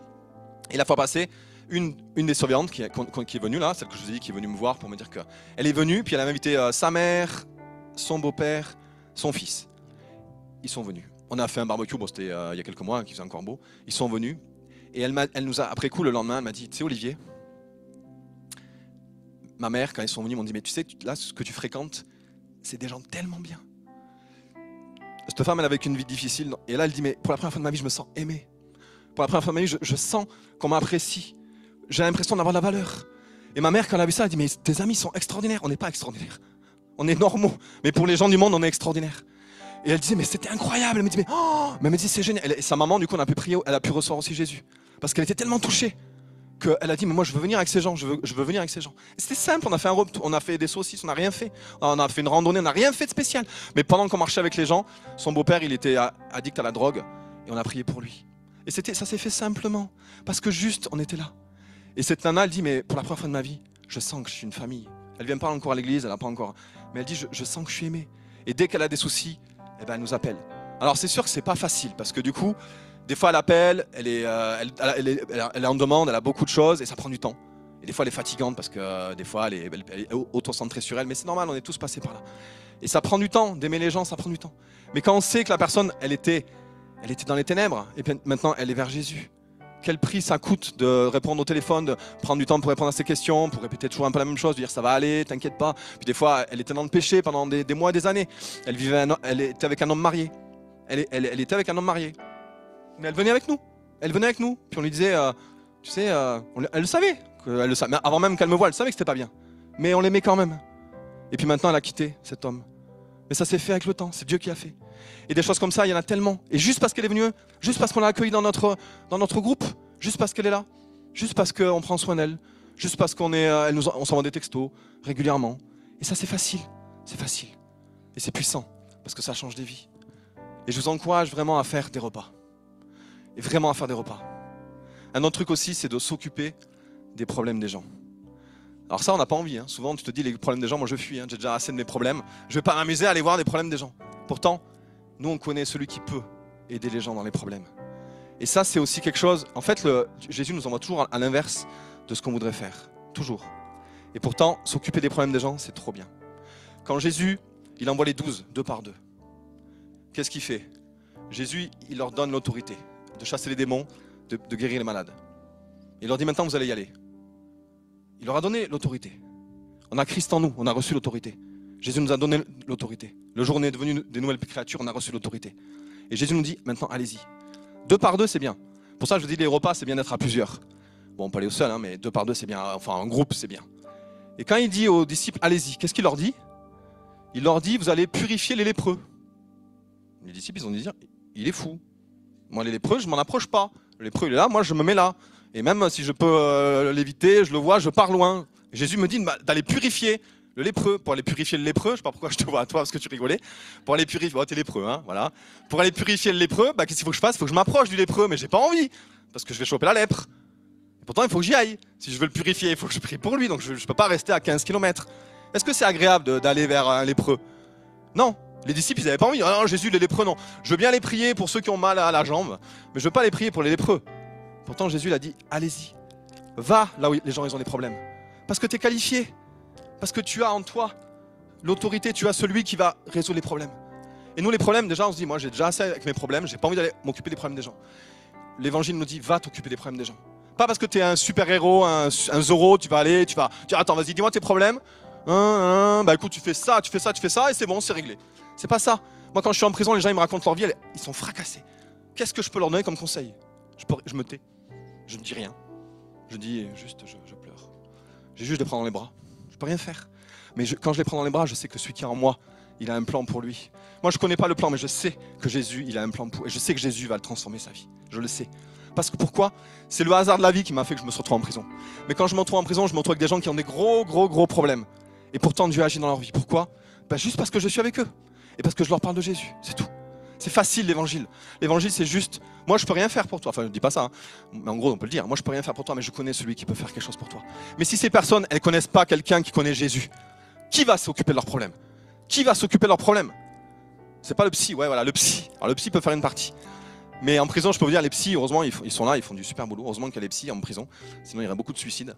Et la fois passée, une des surveillantes qui est venue là, celle que je vous ai dit, qui est venue me voir pour me dire qu'elle est venue, puis elle avait invité sa mère, son beau-père, son fils. Ils sont venus. On a fait un barbecue, bon c'était il y a quelques mois, hein, qui faisait encore beau. Ils sont venus. Et elle nous a, après coup, le lendemain, elle m'a dit, tu sais Olivier, ma mère, quand ils sont venus, m'ont dit, mais tu sais, là, ce que tu fréquentes, c'est des gens tellement bien. Cette femme, elle avait une vie difficile. Et là, elle dit, mais pour la première fois de ma vie, je me sens aimée. Pour la première fois de ma vie, je sens qu'on m'apprécie. J'ai l'impression d'avoir de la valeur. Et ma mère, quand elle a vu ça, elle dit, mais tes amis sont extraordinaires. On n'est pas extraordinaires. On est normaux. Mais pour les gens du monde, on est extraordinaires. Et elle disait, mais c'était incroyable. Elle me dit, mais elle me dit, c'est génial. Et sa maman, du coup, on a pu prier, elle a pu recevoir aussi Jésus. Parce qu'elle était tellement touchée qu'elle a dit, mais moi, je veux venir avec ces gens. Je veux venir avec ces gens. Et c'était simple. On a fait des saucisses, on n'a rien fait. On a fait une randonnée, on n'a rien fait de spécial. Mais pendant qu'on marchait avec les gens, son beau-père, il était addict à la drogue. Et on a prié pour lui. Et ça s'est fait simplement. Parce que juste, on était là. Et cette nana, elle dit, mais pour la première fois de ma vie, je sens que je suis une famille. Elle vient pas encore à l'église, elle n'a pas encore. Mais elle dit, je sens que je suis aimée. Et dès qu'elle a des soucis, eh ben, elle nous appelle. Alors c'est sûr que c'est pas facile parce que du coup, des fois elle appelle, elle est en demande, elle a beaucoup de choses et ça prend du temps. Et des fois elle est fatigante parce que des fois elle est auto-centrée sur elle, mais c'est normal, on est tous passés par là. Et ça prend du temps, d'aimer les gens, ça prend du temps. Mais quand on sait que la personne, elle était dans les ténèbres et puis maintenant elle est vers Jésus. Quel prix ça coûte de répondre au téléphone, de prendre du temps pour répondre à ses questions, pour répéter toujours un peu la même chose, de dire ça va aller, t'inquiète pas. Puis des fois, elle était dans le péché pendant des mois et des années. Elle était avec un homme marié. Elle était avec un homme marié. Mais elle venait avec nous. Elle venait avec nous. Puis on lui disait, tu sais, elle le savait. Mais avant même qu'elle me voie, elle savait que c'était pas bien. Mais on l'aimait quand même. Et puis maintenant, elle a quitté cet homme. Mais ça s'est fait avec le temps, c'est Dieu qui a fait. Et des choses comme ça, il y en a tellement. Et juste parce qu'elle est venue, juste parce qu'on l'a accueillie dans notre groupe, juste parce qu'elle est là, juste parce qu'on prend soin d'elle, juste parce on s'envoie des textos régulièrement. Et ça, c'est facile. C'est facile. Et c'est puissant, parce que ça change des vies. Et je vous encourage vraiment à faire des repas. Et vraiment à faire des repas. Un autre truc aussi, c'est de s'occuper des problèmes des gens. Alors ça, on n'a pas envie. Hein. Souvent, tu te dis, les problèmes des gens, moi je fuis. Hein. J'ai déjà assez de mes problèmes. Je ne vais pas m'amuser à aller voir les problèmes des gens. Pourtant, nous, on connaît celui qui peut aider les gens dans les problèmes. Et ça, c'est aussi quelque chose... En fait, Jésus nous envoie toujours à l'inverse de ce qu'on voudrait faire. Toujours. Et pourtant, s'occuper des problèmes des gens, c'est trop bien. Quand Jésus, il envoie les 12, 2 par 2. Qu'est-ce qu'il fait? Jésus, il leur donne l'autorité de chasser les démons, de guérir les malades. Il leur dit maintenant, vous allez y aller. Il leur a donné l'autorité. On a Christ en nous, on a reçu l'autorité. Jésus nous a donné l'autorité. Le jour où on est devenu des nouvelles créatures, on a reçu l'autorité. Et Jésus nous dit, maintenant, allez-y. 2 par 2, c'est bien. Pour ça, je vous dis, les repas, c'est bien d'être à plusieurs. Bon, on peut aller au seul, hein, mais 2 par 2, c'est bien. Enfin, en groupe, c'est bien. Et quand il dit aux disciples, allez-y, qu'est-ce qu'il leur dit? Il leur dit, vous allez purifier les lépreux. Les disciples, ils ont dit, il est fou. Moi, les lépreux, je m'en approche pas. Le lépreux, il est là, moi, je me mets là. Et même si je peux l'éviter, je le vois, je pars loin. Jésus me dit d'aller purifier le lépreux. Pour aller purifier le lépreux, je sais pas pourquoi je te vois à toi parce que tu rigolais. Pour aller purifier, t'es lépreux, hein, voilà. Pour aller purifier le lépreux, qu'est-ce qu'il faut que je fasse? Il faut que je m'approche du lépreux, mais j'ai pas envie parce que je vais choper la lèpre. Et pourtant, il faut que j'y aille. Si je veux le purifier, il faut que je prie pour lui, donc je peux pas rester à 15 km. Est-ce que c'est agréable d'aller vers un lépreux? Non. Les disciples, ils n'avaient pas envie. Ah non, Jésus, les lépreux, non. Je veux bien les prier pour ceux qui ont mal à la jambe, mais je veux pas les prier pour les lépreux. Pourtant, Jésus l'a dit, allez-y. Va là où les gens ils ont des problèmes. Parce que tu es qualifié. Parce que tu as en toi l'autorité, tu as celui qui va résoudre les problèmes. Et nous, les problèmes, déjà, on se dit, moi, j'ai déjà assez avec mes problèmes, j'ai pas envie d'aller m'occuper des problèmes des gens. L'évangile nous dit, va t'occuper des problèmes des gens. Pas parce que tu es un super-héros, un Zorro, tu vas dire, attends, vas-y, dis-moi tes problèmes. Écoute, tu fais ça, et c'est bon, c'est réglé. C'est pas ça. Moi, quand je suis en prison, les gens, ils me racontent leur vie, ils sont fracassés. Qu'est-ce que je peux leur donner comme conseil? Je me tais. Je ne dis rien. Je dis juste, je pleure. J'ai juste de les prendre dans les bras. Je peux rien faire. Mais quand je les prends dans les bras, je sais que celui qui est en moi, il a un plan pour lui. Moi, je connais pas le plan, mais je sais que Jésus, il a un plan pour. Et je sais que Jésus va le transformer sa vie. Je le sais. Parce que pourquoi? C'est le hasard de la vie qui m'a fait que je me retrouve en prison. Mais quand je me retrouve en prison, je me retrouve avec des gens qui ont des gros problèmes. Et pourtant, Dieu agit dans leur vie. Pourquoi? Juste parce que je suis avec eux. Et parce que je leur parle de Jésus. C'est tout. C'est facile l'évangile. L'évangile, c'est juste, moi je peux rien faire pour toi. Enfin, je ne dis pas ça, hein. Mais en gros, on peut le dire. Moi je peux rien faire pour toi, mais je connais celui qui peut faire quelque chose pour toi. Mais si ces personnes, elles ne connaissent pas quelqu'un qui connaît Jésus, qui va s'occuper de leurs problèmes? Qui va s'occuper de leurs problèmes? C'est pas le psy, ouais, voilà, le psy. Alors le psy peut faire une partie. Mais en prison, je peux vous dire, les psys, heureusement, ils sont là, ils font du super boulot. Heureusement qu'il y a les psys en prison. Sinon, il y aurait beaucoup de suicides.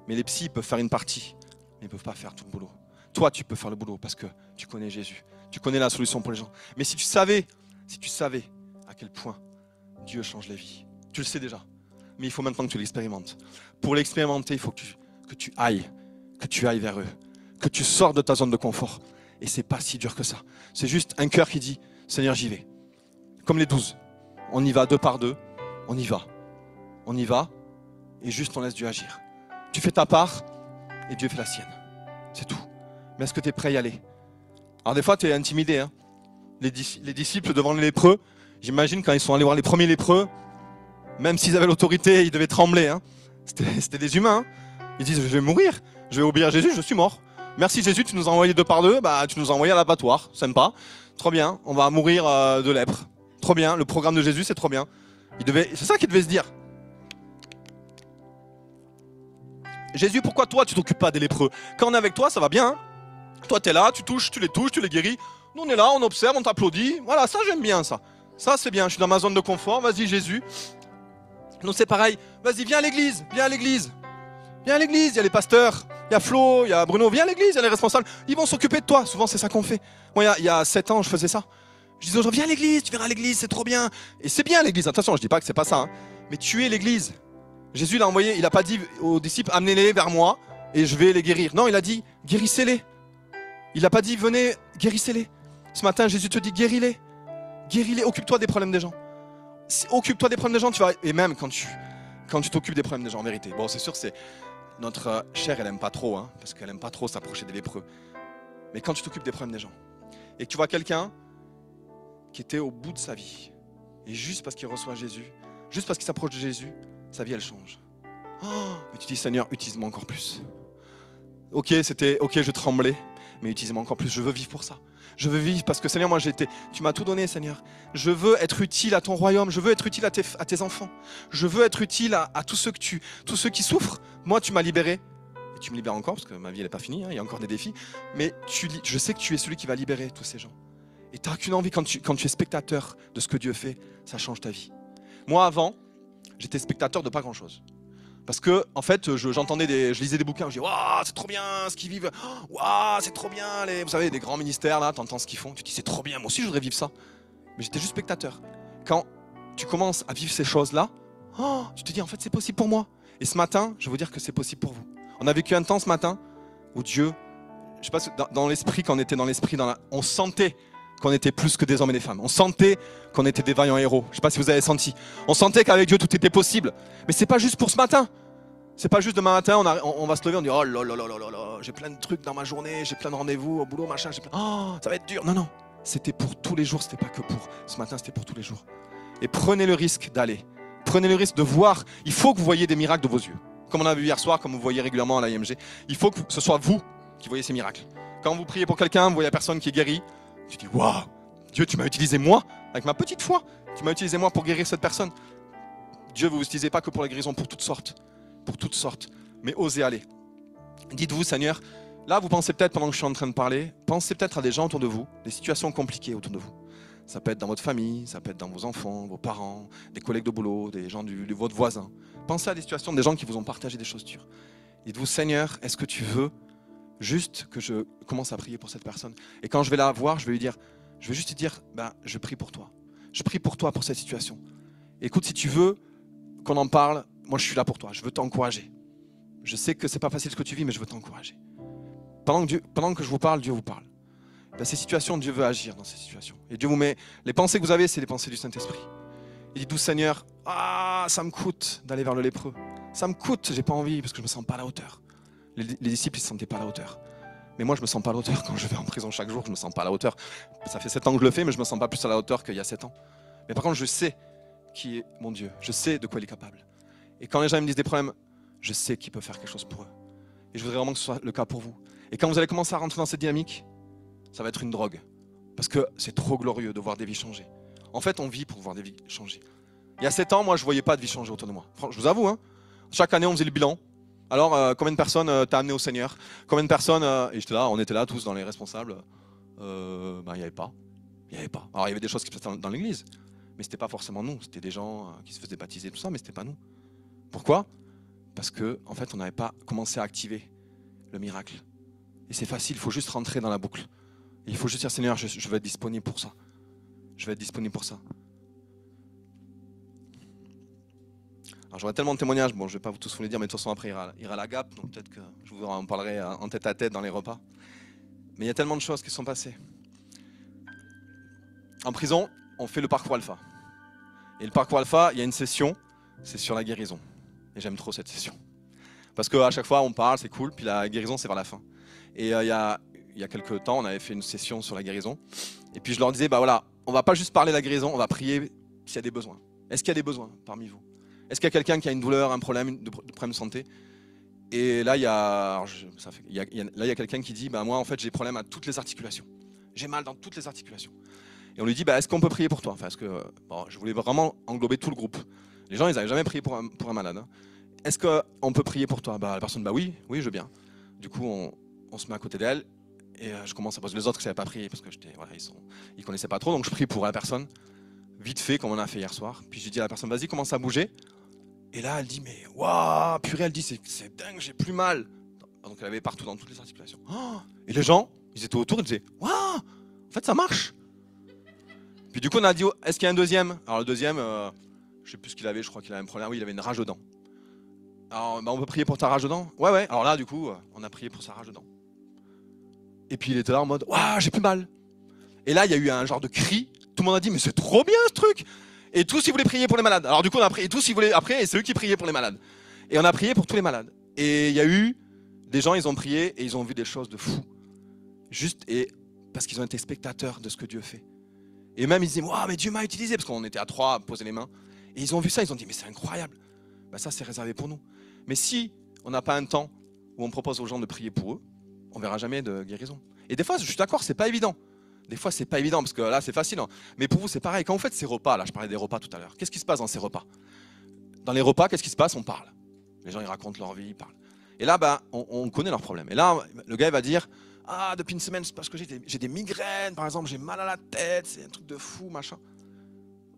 Mais les psys peuvent faire une partie, mais ils ne peuvent pas faire tout le boulot. Toi, tu peux faire le boulot parce que tu connais Jésus. Tu connais la solution pour les gens. Mais si tu savais à quel point Dieu change les vies, tu le sais déjà. Mais il faut maintenant que tu l'expérimentes. Pour l'expérimenter, il faut que tu ailles vers eux, que tu sors de ta zone de confort. Et c'est pas si dur que ça. C'est juste un cœur qui dit, Seigneur, j'y vais. Comme les 12. On y va 2 par 2. On y va. Et juste on laisse Dieu agir. Tu fais ta part et Dieu fait la sienne. C'est tout. Mais est-ce que tu es prêt à y aller? Alors des fois, tu es intimidé. Hein. Les disciples devant les lépreux, j'imagine quand ils sont allés voir les premiers lépreux, même s'ils avaient l'autorité, ils devaient trembler. Hein. C'était des humains. Hein. Ils disent, je vais mourir, je vais obéir à Jésus, je suis mort. Merci Jésus, tu nous as envoyé 2 par 2, tu nous as envoyé à l'abattoir, sympa. Trop bien, on va mourir de lèpre. Trop bien, le programme de Jésus, c'est trop bien. C'est ça qu'il devait se dire. Jésus, pourquoi toi, tu t'occupes pas des lépreux? Quand on est avec toi, ça va bien. Hein. Toi, tu es là, tu les touches, tu les guéris. Nous, on est là, on observe, on t'applaudit. Voilà, ça, j'aime bien ça. Ça, c'est bien, je suis dans ma zone de confort. Vas-y, Jésus. Nous, c'est pareil. Vas-y, viens à l'église, viens à l'église. Viens à l'église, il y a les pasteurs, il y a Flo, il y a Bruno. Viens à l'église, il y a les responsables. Ils vont s'occuper de toi. Souvent, c'est ça qu'on fait. Moi, il y a 7 ans, je faisais ça. Je disais aux gens, viens à l'église, tu verras à l'église, c'est trop bien. Et c'est bien l'église. Attention, je dis pas que c'est pas ça. Hein. Mais tu es l'église. Jésus l'a envoyé, il n'a pas dit aux disciples, amenez-les vers moi et je vais les guérir. Non, il a dit, guérissez-les. Il n'a pas dit, venez, guérissez-les. Ce matin, Jésus te dit, guéris-les. Guéris-les, occupe-toi des problèmes des gens. Occupe-toi des problèmes des gens, tu vas... Et même quand tu t'occupes des problèmes des gens, en vérité. Bon, c'est sûr, c'est notre chair, elle aime pas trop, hein, parce qu'elle aime pas trop s'approcher des lépreux. Mais quand tu t'occupes des problèmes des gens, et que tu vois quelqu'un qui était au bout de sa vie, et juste parce qu'il reçoit Jésus, juste parce qu'il s'approche de Jésus, sa vie, elle change. Oh, mais tu dis, Seigneur, utilise-moi encore plus. Ok, je tremblais, mais utilise-moi encore plus, je veux vivre pour ça. Je veux vivre parce que Seigneur, moi tu m'as tout donné Seigneur. Je veux être utile à ton royaume, je veux être utile à tes enfants. Je veux être utile à tous ceux qui souffrent. Moi tu m'as libéré. Et tu me libères encore parce que ma vie elle n'est pas finie, hein, il y a encore des défis. Mais je sais que tu es celui qui va libérer tous ces gens. Et tu n'as qu'une envie, quand tu es spectateur de ce que Dieu fait, ça change ta vie. Moi avant, j'étais spectateur de pas grand chose. Parce que, en fait, je lisais des bouquins, je dis, waouh, c'est trop bien ce qu'ils vivent, waouh, c'est trop bien, vous savez, des grands ministères, là, t'entends ce qu'ils font, tu te dis, c'est trop bien, moi aussi je voudrais vivre ça. Mais j'étais juste spectateur. Quand tu commences à vivre ces choses-là, tu te dis, en fait, c'est possible pour moi. Et ce matin, je veux vous dire que c'est possible pour vous. On a vécu un temps ce matin où Dieu, je sais pas, dans l'esprit, quand on était dans l'esprit, on sentait qu'on était plus que des hommes et des femmes. On sentait qu'on était des vaillants héros. Je ne sais pas si vous avez senti. On sentait qu'avec Dieu, tout était possible. Mais ce n'est pas juste pour ce matin. C'est pas juste demain matin, on va se lever, on dit oh là là là là là, j'ai plein de trucs dans ma journée, j'ai plein de rendez-vous au boulot, machin, oh, ça va être dur. Non, non, c'était pour tous les jours, c'était pas que pour ce matin, c'était pour tous les jours. Et prenez le risque d'aller. Prenez le risque de voir. Il faut que vous voyez des miracles de vos yeux. Comme on a vu hier soir, comme vous voyez régulièrement à l'IMG. Il faut que ce soit vous qui voyez ces miracles. Quand vous priez pour quelqu'un, vous voyez la personne qui est guérie. Tu dis waouh, Dieu, tu m'as utilisé moi, avec ma petite foi. Tu m'as utilisé moi pour guérir cette personne. Dieu, vous ne l'utilisez pas que pour la guérison, pour toutes sortes. Pour toutes sortes. Mais osez aller. Dites-vous, Seigneur, là vous pensez peut-être, pendant que je suis en train de parler, pensez peut-être à des gens autour de vous, des situations compliquées autour de vous. Ça peut être dans votre famille, ça peut être dans vos enfants, vos parents, des collègues de boulot, des gens de votre voisin. Pensez à des situations, des gens qui vous ont partagé des choses dures. Dites-vous, Seigneur, est-ce que tu veux juste que je commence à prier pour cette personne? Et quand je vais la voir, je vais juste lui dire, je prie pour toi. Je prie pour toi, pour cette situation. Écoute, si tu veux qu'on en parle, moi je suis là pour toi, je veux t'encourager. Je sais que c'est pas facile ce que tu vis, mais je veux t'encourager. Pendant que je vous parle, Dieu vous parle. Ces situations, Dieu veut agir dans ces situations. Et Dieu vous met, les pensées que vous avez, c'est les pensées du Saint-Esprit. Et dites-vous, Seigneur, ça me coûte d'aller vers le lépreux. Ça me coûte, j'ai pas envie parce que je me sens pas à la hauteur. Les disciples, ils se sentaient pas à la hauteur. Mais moi, je me sens pas à la hauteur quand je vais en prison chaque jour, je me sens pas à la hauteur. Ça fait 7 ans que je le fais, mais je me sens pas plus à la hauteur qu'il y a 7 ans. Mais par contre, je sais qui est mon Dieu. Je sais de quoi il est capable. Et quand les gens me disent des problèmes, je sais qu'il peut faire quelque chose pour eux. Et je voudrais vraiment que ce soit le cas pour vous. Et quand vous allez commencer à rentrer dans cette dynamique, ça va être une drogue. Parce que c'est trop glorieux de voir des vies changer. En fait, on vit pour voir des vies changer. Il y a 7 ans, moi, je ne voyais pas de vie changer autour de moi. Je vous avoue, hein. Chaque année, on faisait le bilan. Alors, combien de personnes t'as amené au Seigneur? Combien de personnes et j'étais là, on était là tous dans les responsables. Il n'y avait pas. Il n'y avait pas. Alors, il y avait des choses qui se passaient dans l'église. Mais ce n'était pas forcément nous. C'était des gens qui se faisaient baptiser, tout ça, mais ce n'était pas nous. Pourquoi? Parce qu'en fait, on n'avait pas commencé à activer le miracle. Et c'est facile, il faut juste rentrer dans la boucle. Et il faut juste dire, Seigneur, je vais être disponible pour ça. Je vais être disponible pour ça. Alors j'aurais tellement de témoignages, bon, je ne vais pas tous vous les dire, mais de toute façon après il ira la Gap, donc peut-être que je vous en parlerai en tête à tête dans les repas. Mais il y a tellement de choses qui sont passées. En prison, on fait le parcours alpha. Et le parcours alpha, il y a une session, c'est sur la guérison. Et j'aime trop cette session. Parce qu'à chaque fois on parle, c'est cool, puis la guérison c'est vers la fin. Et il y a quelques temps, on avait fait une session sur la guérison. Et puis je leur disais, voilà, on va pas juste parler de la guérison, on va prier s'il y a des besoins. Est-ce qu'il y a des besoins parmi vous? Est-ce qu'il y a quelqu'un qui a une douleur, un problème, de problème de santé? Et là, il y a quelqu'un qui dit, moi en fait j'ai problème à toutes les articulations. J'ai mal dans toutes les articulations. Et on lui dit, est-ce qu'on peut prier pour toi? Enfin, je voulais vraiment englober tout le groupe. Les gens, ils n'avaient jamais prié pour un malade. Hein. Est-ce qu'on peut prier pour toi? La personne, oui, je veux bien. Du coup, on se met à côté d'elle et je commence à poser les autres qui ne savaient pas prier parce que ils ne connaissaient pas trop. Donc je prie pour la personne, vite fait, comme on a fait hier soir. Puis je dis à la personne, vas-y, commence à bouger. Et là, elle dit, mais waouh, purée, elle dit, c'est dingue, j'ai plus mal. Donc elle avait partout dans toutes les articulations. Oh, et les gens, ils étaient autour, ils disaient, waouh, en fait, ça marche. Puis du coup, on a dit, est-ce qu'il y a un deuxième? Alors le deuxième, je ne sais plus ce qu'il avait, je crois qu'il avait un problème. Oui, il avait une rage aux dents. Alors, on peut prier pour ta rage aux dents? Ouais. Alors là, du coup, on a prié pour sa rage aux dents. Et puis il était là en mode, waouh, j'ai plus mal. Et là, il y a eu un genre de cri. Tout le monde a dit, mais c'est trop bien ce truc. Et tous, ils voulaient prier pour les malades. Alors du coup, on a prié. Et tous, ils voulaient après, et c'est eux qui priaient pour les malades. Et on a prié pour tous les malades. Et il y a eu des gens, ils ont prié et ils ont vu des choses de fou. Juste parce qu'ils ont été spectateurs de ce que Dieu fait. Et même ils disaient, waouh, mais Dieu m'a utilisé, parce qu'on était à 3 à poser les mains. Et ils ont vu ça, ils ont dit, mais c'est incroyable. Ça, c'est réservé pour nous. Mais si on n'a pas un temps où on propose aux gens de prier pour eux, on ne verra jamais de guérison. Et des fois, je suis d'accord, c'est pas évident. Des fois, c'est pas évident, parce que là, c'est facile. Hein. Mais pour vous, c'est pareil. Quand vous faites ces repas, là, je parlais des repas tout à l'heure, qu'est-ce qui se passe dans ces repas? Dans les repas, qu'est-ce qui se passe? On parle. Les gens, ils racontent leur vie, ils parlent. Et là, on connaît leurs problèmes. Et là, le gars, il va dire, depuis une semaine, c'est parce que j'ai des migraines, par exemple, j'ai mal à la tête, c'est un truc de fou, machin.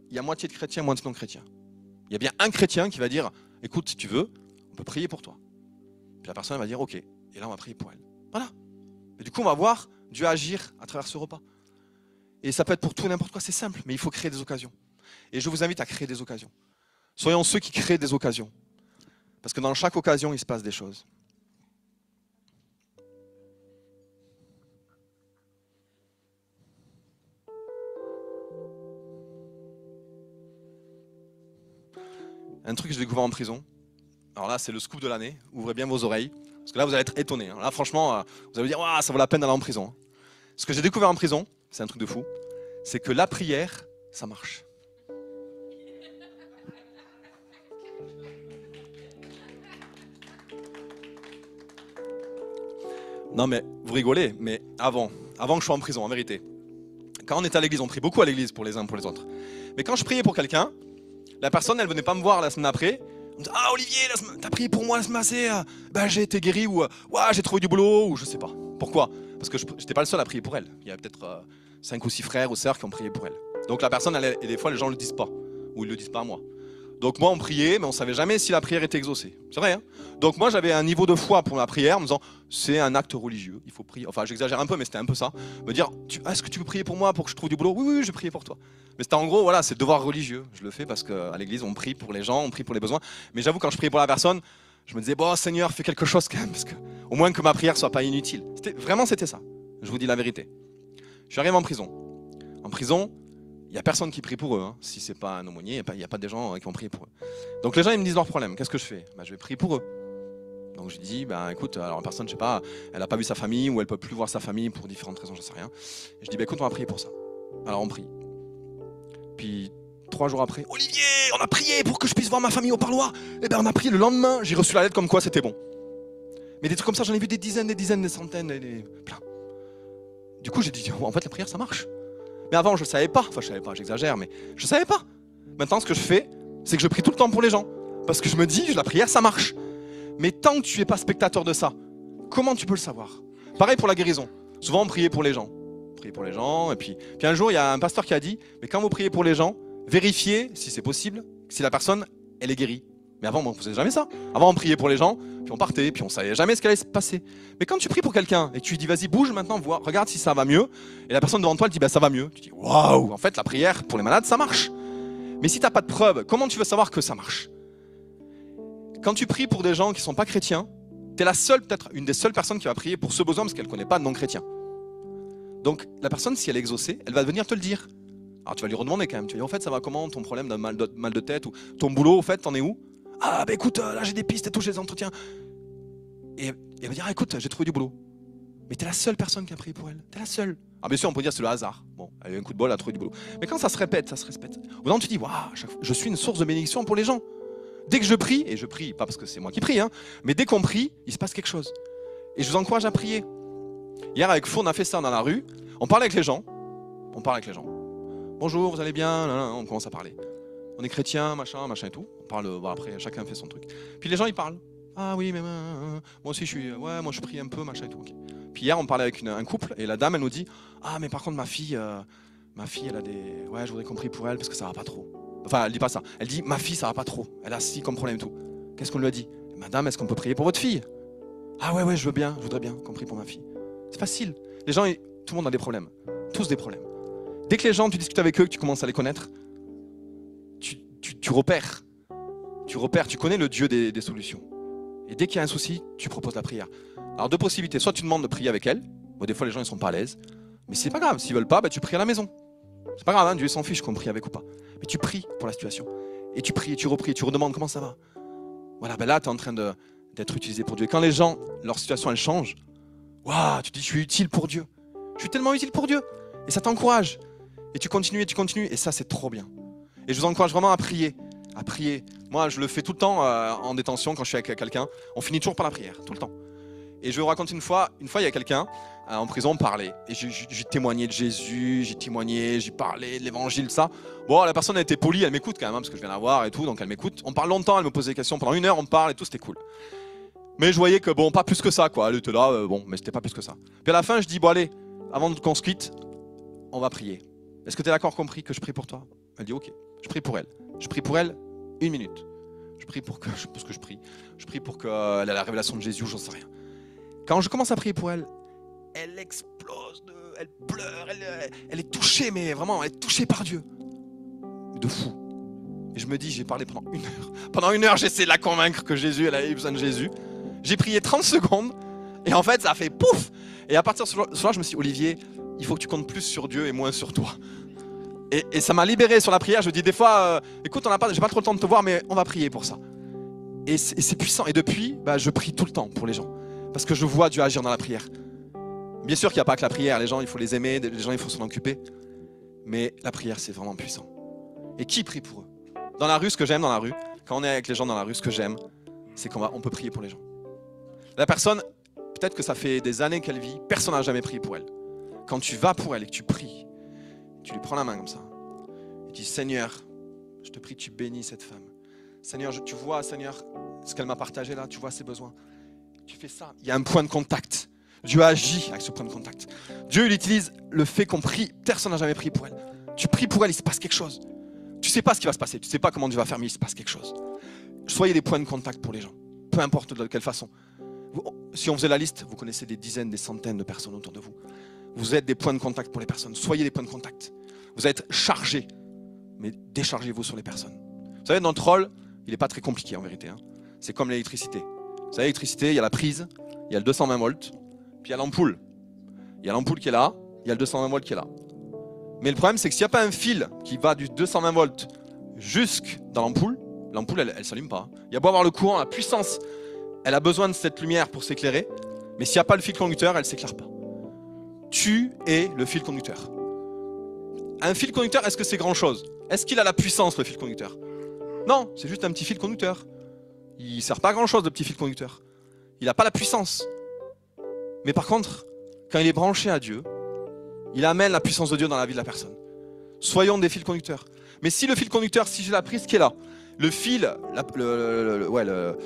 Il y a moitié de chrétiens, moitié de non-chrétiens. Il y a bien un chrétien qui va dire, écoute, si tu veux, on peut prier pour toi. Puis la personne va dire, ok. Et là, on va prier pour elle. Voilà. Et du coup, on va voir Dieu agir à travers ce repas. Et ça peut être pour tout et n'importe quoi, c'est simple, mais il faut créer des occasions. Et je vous invite à créer des occasions. Soyons ceux qui créent des occasions. Parce que dans chaque occasion, il se passe des choses. un truc que j'ai découvert en prison. Alors là, c'est le scoop de l'année. Ouvrez bien vos oreilles. Parce que là, vous allez être étonnés. Là, franchement, vous allez vous dire, waouh, ça vaut la peine d'aller en prison. Ce que j'ai découvert en prison, c'est un truc de fou, c'est que la prière, ça marche. Non mais, vous rigolez, mais avant que je sois en prison, en vérité, quand on était à l'église, on prie beaucoup à l'église pour les uns pour les autres. Mais quand je priais pour quelqu'un, la personne, elle venait pas me voir la semaine après. On me dit, ah Olivier, t'as prié pour moi la semaine passée, j'ai été guéri, ou j'ai trouvé du boulot, ou je sais pas. Pourquoi? Parce que j'étais pas le seul à prier pour elle. Il y a peut-être 5 ou 6 frères ou sœurs qui ont prié pour elle. Donc la personne, et des fois les gens le disent pas, ou ils le disent pas à moi. Donc moi on priait, mais on savait jamais si la prière était exaucée. C'est vrai, hein? Donc moi j'avais un niveau de foi pour ma prière, en me disant, c'est un acte religieux, il faut prier. Enfin j'exagère un peu, mais c'était un peu ça. Me dire, est-ce que tu peux prier pour moi pour que je trouve du boulot? Oui, je vais prier pour toi. Mais c'était en gros, voilà, c'est devoir religieux. Je le fais parce qu'à l'église on prie pour les gens, on prie pour les besoins. Mais j'avoue quand je priais pour la personne, je me disais, bon Seigneur, fais quelque chose quand même, parce que au moins que ma prière soit pas inutile. C'était ça. Je vous dis la vérité. Je suis arrivé en prison. En prison, il n'y a personne qui prie pour eux. Hein. Si ce n'est pas un aumônier, il n'y a pas des gens qui vont prier pour eux. Donc les gens ils me disent leurs problèmes. Qu'est-ce que je fais? Je vais prier pour eux. Donc je dis, écoute, alors la personne, je sais pas, elle n'a pas vu sa famille ou elle ne peut plus voir sa famille pour différentes raisons, je ne sais rien. Et je dis, écoute, on va prier pour ça. Alors on prie. Puis 3 jours après, Olivier, on a prié pour que je puisse voir ma famille au parloir. Et on a prié le lendemain, j'ai reçu la lettre comme quoi c'était bon. Mais des trucs comme ça, j'en ai vu des dizaines, des centaines, plein. Du coup, j'ai dit, en fait, la prière, ça marche. Mais avant, je ne savais pas. Enfin, je savais pas, j'exagère, mais je ne savais pas. Maintenant, ce que je fais, c'est que je prie tout le temps pour les gens. Parce que je me dis, la prière, ça marche. Mais tant que tu n'es pas spectateur de ça, comment tu peux le savoir? Pareil pour la guérison. Souvent, on priait pour les gens. On priait pour les gens. Et puis un jour, il y a un pasteur qui a dit, mais quand vous priez pour les gens, vérifiez, si c'est possible, si la personne, elle est guérie. Mais avant, on ne faisait jamais ça. Avant, on priait pour les gens, puis on partait, puis on ne savait jamais ce qui allait se passer. Mais quand tu pries pour quelqu'un et que tu lui dis, vas-y, bouge maintenant, vois, regarde si ça va mieux, et la personne devant toi, elle dit, ça va mieux. Tu dis, waouh, en fait, la prière pour les malades, ça marche. Mais si tu n'as pas de preuve, comment tu veux savoir que ça marche? Quand tu pries pour des gens qui ne sont pas chrétiens, tu es la seule, peut-être une des seules personnes qui va prier pour ce besoin parce qu'elle ne connaît pas de non-chrétien. Donc, la personne, si elle est exaucée, elle va venir te le dire. Alors, tu vas lui redemander quand même. Tu vas dire, en fait, ça va comment ton problème de mal de tête ou ton boulot, au fait, t'en es où? Ah, écoute, là, j'ai des pistes et tout, j'ai des entretiens. Et elle va dire, écoute, j'ai trouvé du boulot. Mais t'es la seule personne qui a prié pour elle. T'es la seule. Ah, bien sûr, on peut dire c'est le hasard. Bon, elle a eu un coup de bol, elle a trouvé du boulot. Mais quand ça se répète, ça se répète. Au bout d'un moment, tu dis, waouh, je suis une source de bénédiction pour les gens. Dès que je prie, et je prie, pas parce que c'est moi qui prie, hein, mais dès qu'on prie, il se passe quelque chose. Et je vous encourage à prier. Hier, avec Fou, on a fait ça dans la rue. On parle avec les gens. Bonjour, vous allez bien? On commence à parler. On est chrétien, machin et tout. On parle, après, chacun fait son truc. Puis les gens, ils parlent. Ah oui, mais moi aussi, moi je prie un peu, machin et tout. Okay. Puis hier, on parlait avec un couple, et la dame, elle nous dit, ah, mais par contre, ma fille, elle a des... Ouais, je voudrais qu'on prie pour elle, parce que ça va pas trop. Enfin, elle dit pas ça. Elle dit, ma fille, ça va pas trop. Elle a ci comme problème et tout. Qu'est-ce qu'on lui a dit? Madame, est-ce qu'on peut prier pour votre fille? Ah ouais, je voudrais bien qu'on prie pour ma fille. C'est facile. Les gens, tout le monde a des problèmes. Tous des problèmes. Dès que les gens, tu discutes avec eux, que tu commences à les connaître, tu repères. Tu connais le Dieu des solutions. Et dès qu'il y a un souci, tu proposes la prière. Alors 2 possibilités. Soit tu demandes de prier avec elle. Bon, des fois, les gens, ils sont pas à l'aise. Mais c'est pas grave. S'ils veulent pas, tu pries à la maison. C'est pas grave, hein, Dieu s'en fiche qu'on prie avec ou pas. Mais tu pries pour la situation. Et tu pries, tu repries, tu redemandes comment ça va. Voilà, là, tu es en train d'être utilisé pour Dieu. Et quand les gens, leur situation, elle change, waouh, tu te dis, je suis utile pour Dieu. Je suis tellement utile pour Dieu. Et ça t'encourage. Et tu continues. Et ça, c'est trop bien. Et je vous encourage vraiment à prier. Moi, je le fais tout le temps en détention quand je suis avec quelqu'un. On finit toujours par la prière, tout le temps. Et je vais vous raconter une fois, il y a quelqu'un en prison, on parlait. Et j'ai témoigné de Jésus, j'ai parlé de l'évangile, ça. Bon, la personne a été polie, elle m'écoute quand même, parce que je viens la voir et tout, donc elle m'écoute. On parle longtemps, elle me pose des questions, pendant 1 heure on parle et tout, c'était cool. Mais je voyais que bon, pas plus que ça, quoi. Elle était là, mais c'était pas plus que ça. Puis à la fin, je dis, bon allez, avant qu'on se quitte, on va prier. Est-ce que tu es d'accord, compris que je prie pour toi? Elle dit, ok, je prie pour elle. Je prie pour elle 1 minute. Je prie pour que, parce que je prie. Je prie pour qu'elle ait la révélation de Jésus, j'en sais rien. Quand je commence à prier pour elle, elle explose, elle pleure, elle est touchée, mais vraiment, elle est touchée par Dieu. De fou. Et je me dis, j'ai parlé pendant 1 heure. Pendant 1 heure, j'essaie de la convaincre que Jésus, elle avait besoin de Jésus. J'ai prié 30 secondes, et en fait, ça a fait pouf. Et à partir de ce soir, je me suis dit, Olivier, il faut que tu comptes plus sur Dieu et moins sur toi. Et ça m'a libéré sur la prière. Je me dis des fois, écoute, j'ai pas trop le temps de te voir, mais on va prier pour ça. Et c'est puissant. Et depuis, je prie tout le temps pour les gens. Parce que je vois Dieu agir dans la prière. Bien sûr qu'il n'y a pas que la prière. Les gens, il faut les aimer. Les gens, il faut s'en occuper. Mais la prière, c'est vraiment puissant. Et qui prie pour eux? Dans la rue, ce que j'aime dans la rue, quand on est avec les gens dans la rue, ce que j'aime, c'est on peut prier pour les gens. La personne, peut-être que ça fait des années qu'elle vit, personne n'a jamais prié pour elle. Quand tu vas pour elle et que tu pries, tu lui prends la main comme ça. Et tu dis, Seigneur, je te prie, tu bénis cette femme. Seigneur, tu vois, Seigneur, ce qu'elle m'a partagé là, tu vois ses besoins. Tu fais ça, il y a un point de contact. Dieu agit avec ce point de contact. Dieu, il utilise le fait qu'on prie, personne n'a jamais prié pour elle. Tu pries pour elle, il se passe quelque chose. Tu ne sais pas ce qui va se passer, tu ne sais pas comment Dieu va faire, mais il se passe quelque chose. Soyez des points de contact pour les gens, peu importe de quelle façon. Si on faisait la liste, vous connaissez des dizaines, des centaines de personnes autour de vous. Vous êtes des points de contact pour les personnes. Soyez des points de contact. Vous êtes chargés, mais déchargez-vous sur les personnes. Vous savez, notre rôle, il n'est pas très compliqué en vérité. C'est comme l'électricité. Vous savez, l'électricité, il y a la prise, il y a le 220 volts, puis il y a l'ampoule. Il y a l'ampoule qui est là, il y a le 220 volts qui est là. Mais le problème, c'est que s'il n'y a pas un fil qui va du 220 volts jusque dans l'ampoule, l'ampoule, elle ne s'allume pas. Il y a beau avoir le courant, la puissance, elle a besoin de cette lumière pour s'éclairer, mais s'il n'y a pas le fil conducteur, elle ne s'éclaire pas. Tu es le fil conducteur. Un fil conducteur, est-ce que c'est grand-chose? Est-ce qu'il a la puissance, le fil conducteur? Non, c'est juste un petit fil conducteur. Il ne sert pas à grand-chose, le petit fil conducteur. Il n'a pas la puissance. Mais par contre, quand il est branché à Dieu, il amène la puissance de Dieu dans la vie de la personne. Soyons des fils conducteurs. Mais si le fil conducteur, si j'ai la prise qui est là, le fil, le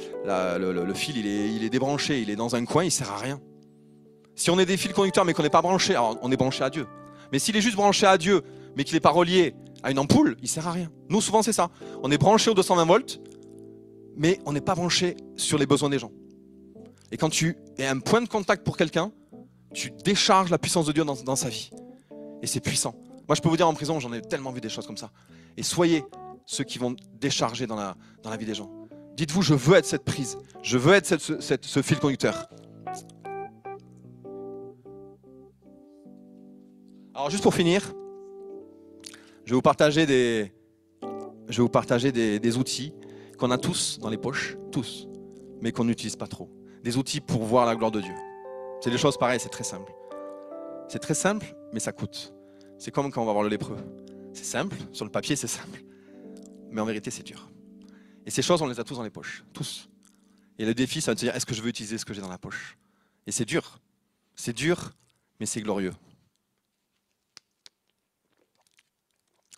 fil il est débranché, il est dans un coin, il ne sert à rien. Si on est des fils conducteurs mais qu'on n'est pas branché, alors on est branché à Dieu. Mais s'il est juste branché à Dieu, mais qu'il n'est pas relié à une ampoule, il ne sert à rien. Nous, souvent, c'est ça. On est branché aux 220 volts, mais on n'est pas branché sur les besoins des gens. Et quand tu es un point de contact pour quelqu'un, tu décharges la puissance de Dieu dans sa vie. Et c'est puissant. Moi, je peux vous dire, en prison, j'en ai tellement vu des choses comme ça. Et soyez ceux qui vont décharger dans la vie des gens. Dites-vous, je veux être cette prise. Je veux être ce fil conducteur. Alors, juste pour finir, je vais vous partager des outils qu'on a tous dans les poches, tous, mais qu'on n'utilise pas trop. Des outils pour voir la gloire de Dieu. C'est des choses pareilles, c'est très simple. C'est très simple, mais ça coûte. C'est comme quand on va voir le lépreux. C'est simple, sur le papier c'est simple, mais en vérité c'est dur. Et ces choses, on les a tous dans les poches, tous. Et le défi, ça va te dire, est-ce que je veux utiliser ce que j'ai dans la poche? Et c'est dur, mais c'est glorieux.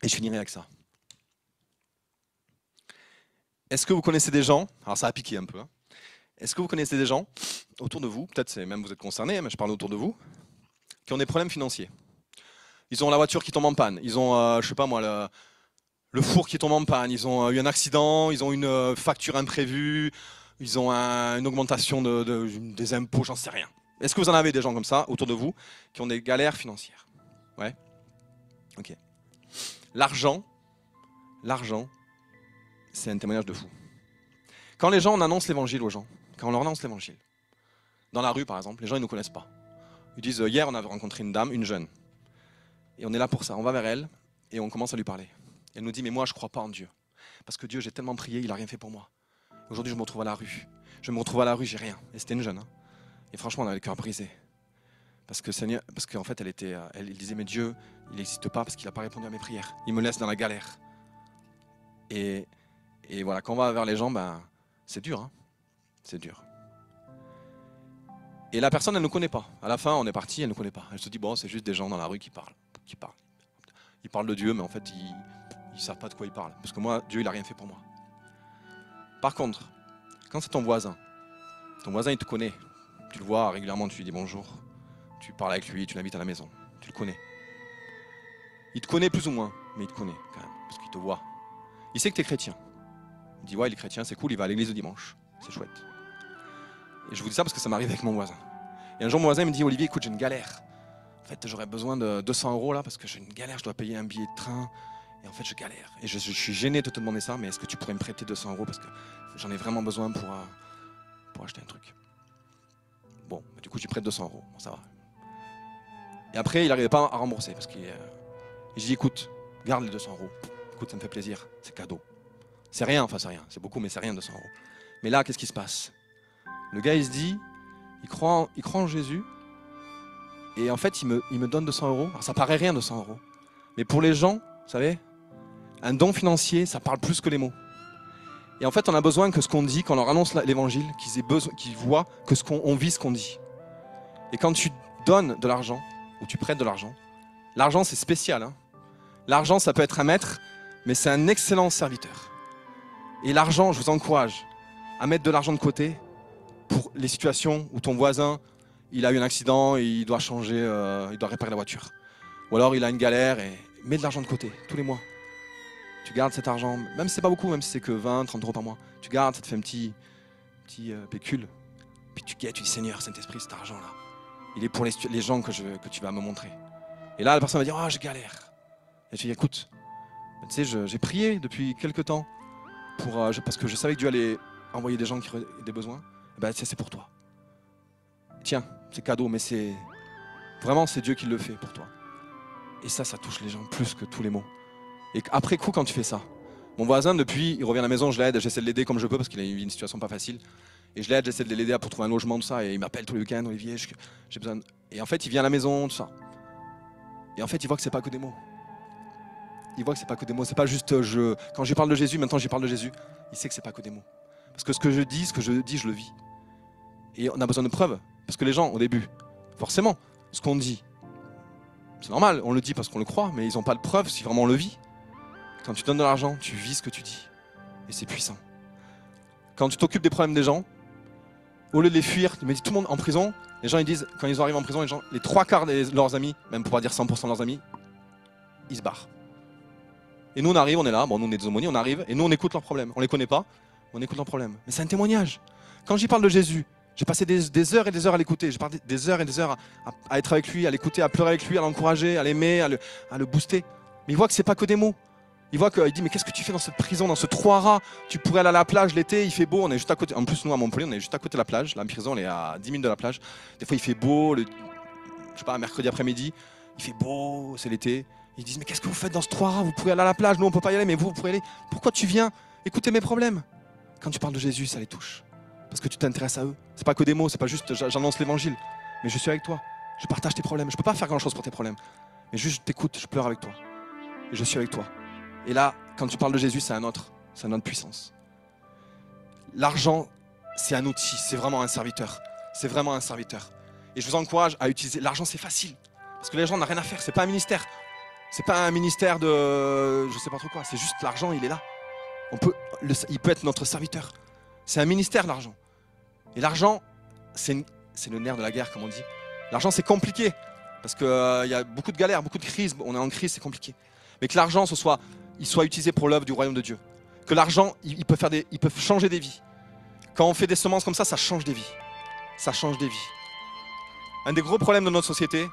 Et je finirai avec ça. Est-ce que vous connaissez des gens, alors ça a piqué un peu, est-ce que vous connaissez des gens autour de vous, peut-être même vous êtes concernés, mais je parle autour de vous, qui ont des problèmes financiers? Ils ont la voiture qui tombe en panne, ils ont, je sais pas moi, le four qui tombe en panne, ils ont eu un accident, ils ont une facture imprévue, ils ont une augmentation des impôts, j'en sais rien. Est-ce que vous en avez des gens comme ça autour de vous qui ont des galères financières? Ouais. Ok. L'argent, c'est un témoignage de fou. Quand les gens, on annonce l'évangile aux gens, quand on leur annonce l'évangile, dans la rue par exemple, les gens ils ne nous connaissent pas. Ils disent, hier on avait rencontré une dame, une jeune, et on est là pour ça, on va vers elle et on commence à lui parler. Elle nous dit, mais moi je ne crois pas en Dieu, parce que Dieu, j'ai tellement prié, il n'a rien fait pour moi. Aujourd'hui je me retrouve à la rue, j'ai rien. Et c'était une jeune, et franchement on avait le cœur brisé. Parce qu'en fait elle disait, mais Dieu, il n'existe pas parce qu'il n'a pas répondu à mes prières. Il me laisse dans la galère. Et voilà, quand on va vers les gens, c'est dur, c'est dur. Et la personne, elle ne nous connaît pas. À la fin, on est parti, elle ne nous connaît pas. Elle se dit, bon, c'est juste des gens dans la rue qui parlent. Ils parlent de Dieu, mais en fait, ils ne savent pas de quoi ils parlent. Parce que moi, Dieu, il n'a rien fait pour moi. Par contre, quand c'est ton voisin, il te connaît. Tu le vois régulièrement, tu lui dis bonjour. Tu parles avec lui, tu l'invites à la maison. Tu le connais. Il te connaît plus ou moins, mais il te connaît quand même, parce qu'il te voit. Il sait que tu es chrétien. Il dit, ouais, il est chrétien, c'est cool, il va à l'église le dimanche. C'est chouette. Et je vous dis ça parce que ça m'arrive avec mon voisin. Et un jour, mon voisin me dit, Olivier, écoute, j'ai une galère. En fait, j'aurais besoin de 200 € là, parce que j'ai une galère, je dois payer un billet de train. Et en fait, je galère. Et je suis gêné de te demander ça, mais est-ce que tu pourrais me prêter 200 € parce que j'en ai vraiment besoin pour acheter un truc. Bon, du coup, je lui prête 200 €. Bon, ça va. Et après, il n'arrivait pas à rembourser. Parce que je dis, écoute, garde les 200 euros. Écoute, ça me fait plaisir, c'est cadeau. C'est rien, enfin c'est rien, c'est beaucoup, mais c'est rien 200 euros. Mais là, qu'est-ce qui se passe? Le gars, il se dit, il croit en Jésus, et en fait, il me donne 200 euros. Alors ça paraît rien 200 euros. Mais pour les gens, vous savez, un don financier, ça parle plus que les mots. Et en fait, on a besoin que ce qu'on dit, quand on leur annonce l'évangile, qu'ils voient que on vit ce qu'on dit. Et quand tu donnes de l'argent, ou tu prêtes de l'argent c'est spécial. Hein. L'argent, ça peut être un maître, mais c'est un excellent serviteur. Et l'argent, je vous encourage à mettre de l'argent de côté pour les situations où ton voisin, il a eu un accident et il doit changer, il doit réparer la voiture. Ou alors il a une galère et mets de l'argent de côté tous les mois. Tu gardes cet argent, même si c'est pas beaucoup, même si c'est que 20, 30 euros par mois. Tu gardes, ça te fait un petit pécule. Puis tu dis Seigneur, Saint-Esprit, cet argent-là, il est pour les gens que tu vas me montrer. Et là, la personne va dire, je galère. Et tu dis, écoute, tu sais, j'ai prié depuis quelques temps parce que je savais que Dieu allait envoyer des gens qui auraient des besoins. Et ben, c'est pour toi. Tiens, c'est cadeau, mais c'est Dieu qui le fait pour toi. Et ça touche les gens plus que tous les mots. Et après coup, quand tu fais ça, mon voisin, depuis, il revient à la maison, je l'aide, j'essaie de l'aider comme je peux parce qu'il a eu une situation pas facile. Et je l'aide, j'essaie de l'aider pour trouver un logement, tout ça. Et il m'appelle tous les week-ends, Olivier, j'ai besoin. Et en fait, il vient à la maison, tout ça. Et en fait, il voit que c'est pas que des mots. Il voit que c'est pas que des mots. C'est pas juste quand je parle de Jésus, maintenant j'y parle de Jésus. Il sait que c'est pas que des mots. Parce que ce que je dis, je le vis. Et on a besoin de preuves. Parce que les gens, au début, forcément, ce qu'on dit, c'est normal, on le dit parce qu'on le croit, mais ils n'ont pas de preuves si vraiment on le vit. Quand tu donnes de l'argent, tu vis ce que tu dis. Et c'est puissant. Quand tu t'occupes des problèmes des gens, au lieu de les fuir, il m'a dit tout le monde en prison, les gens ils disent, quand ils arrivent en prison, les 3/4 de leurs amis, même pour pas dire 100% de leurs amis, ils se barrent. Et nous on arrive, on est là, bon nous on est des aumôniers, on arrive, et nous on écoute leurs problèmes. On les connaît pas, on écoute leurs problèmes. Mais c'est un témoignage. Quand j'y parle de Jésus, j'ai passé des heures et des heures à l'écouter, j'ai passé des heures et des heures à être avec lui, à l'écouter, à pleurer avec lui, à l'encourager, à l'aimer, à le booster. Mais il voit que c'est pas que des mots. Il voit qu'il dit, mais qu'est-ce que tu fais dans cette prison, dans ce trou à rats? Tu pourrais aller à la plage l'été, il fait beau, on est juste à côté. En plus, nous, à Montpellier, on est juste à côté de la plage. La prison, elle est à 10 minutes de la plage. Des fois, il fait beau, je sais pas, un mercredi après-midi, il fait beau, c'est l'été. Ils disent, mais qu'est-ce que vous faites dans ce trou à rats? Vous pouvez aller à la plage, nous, on peut pas y aller, mais vous pouvez aller. Pourquoi tu viens écouter mes problèmes? Quand tu parles de Jésus, ça les touche. Parce que tu t'intéresses à eux. C'est pas que des mots, c'est pas juste j'annonce l'évangile. Mais je suis avec toi. Je partage tes problèmes. Je peux pas faire grand-chose pour tes problèmes. Mais juste, je t'écoute, je pleure avec toi. Et je suis avec toi. Et là, quand tu parles de Jésus, c'est une autre puissance. L'argent, c'est un outil, c'est vraiment un serviteur. C'est vraiment un serviteur. Et je vous encourage à utiliser. L'argent, c'est facile. Parce que les gens n'ont rien à faire. C'est pas un ministère. C'est pas un ministère de je sais pas trop quoi. C'est juste l'argent, il est là. Il peut être notre serviteur. C'est un ministère, l'argent. Et l'argent, c'est le nerf de la guerre, comme on dit. L'argent, c'est compliqué. Parce qu'il y a beaucoup de galères, beaucoup de crises. On est en crise, c'est compliqué. Mais que l'argent, il soit utilisé pour l'œuvre du royaume de Dieu. Que l'argent, il peut changer des vies. Quand on fait des semences comme ça change des vies. Ça change des vies. Un des gros problèmes de notre société,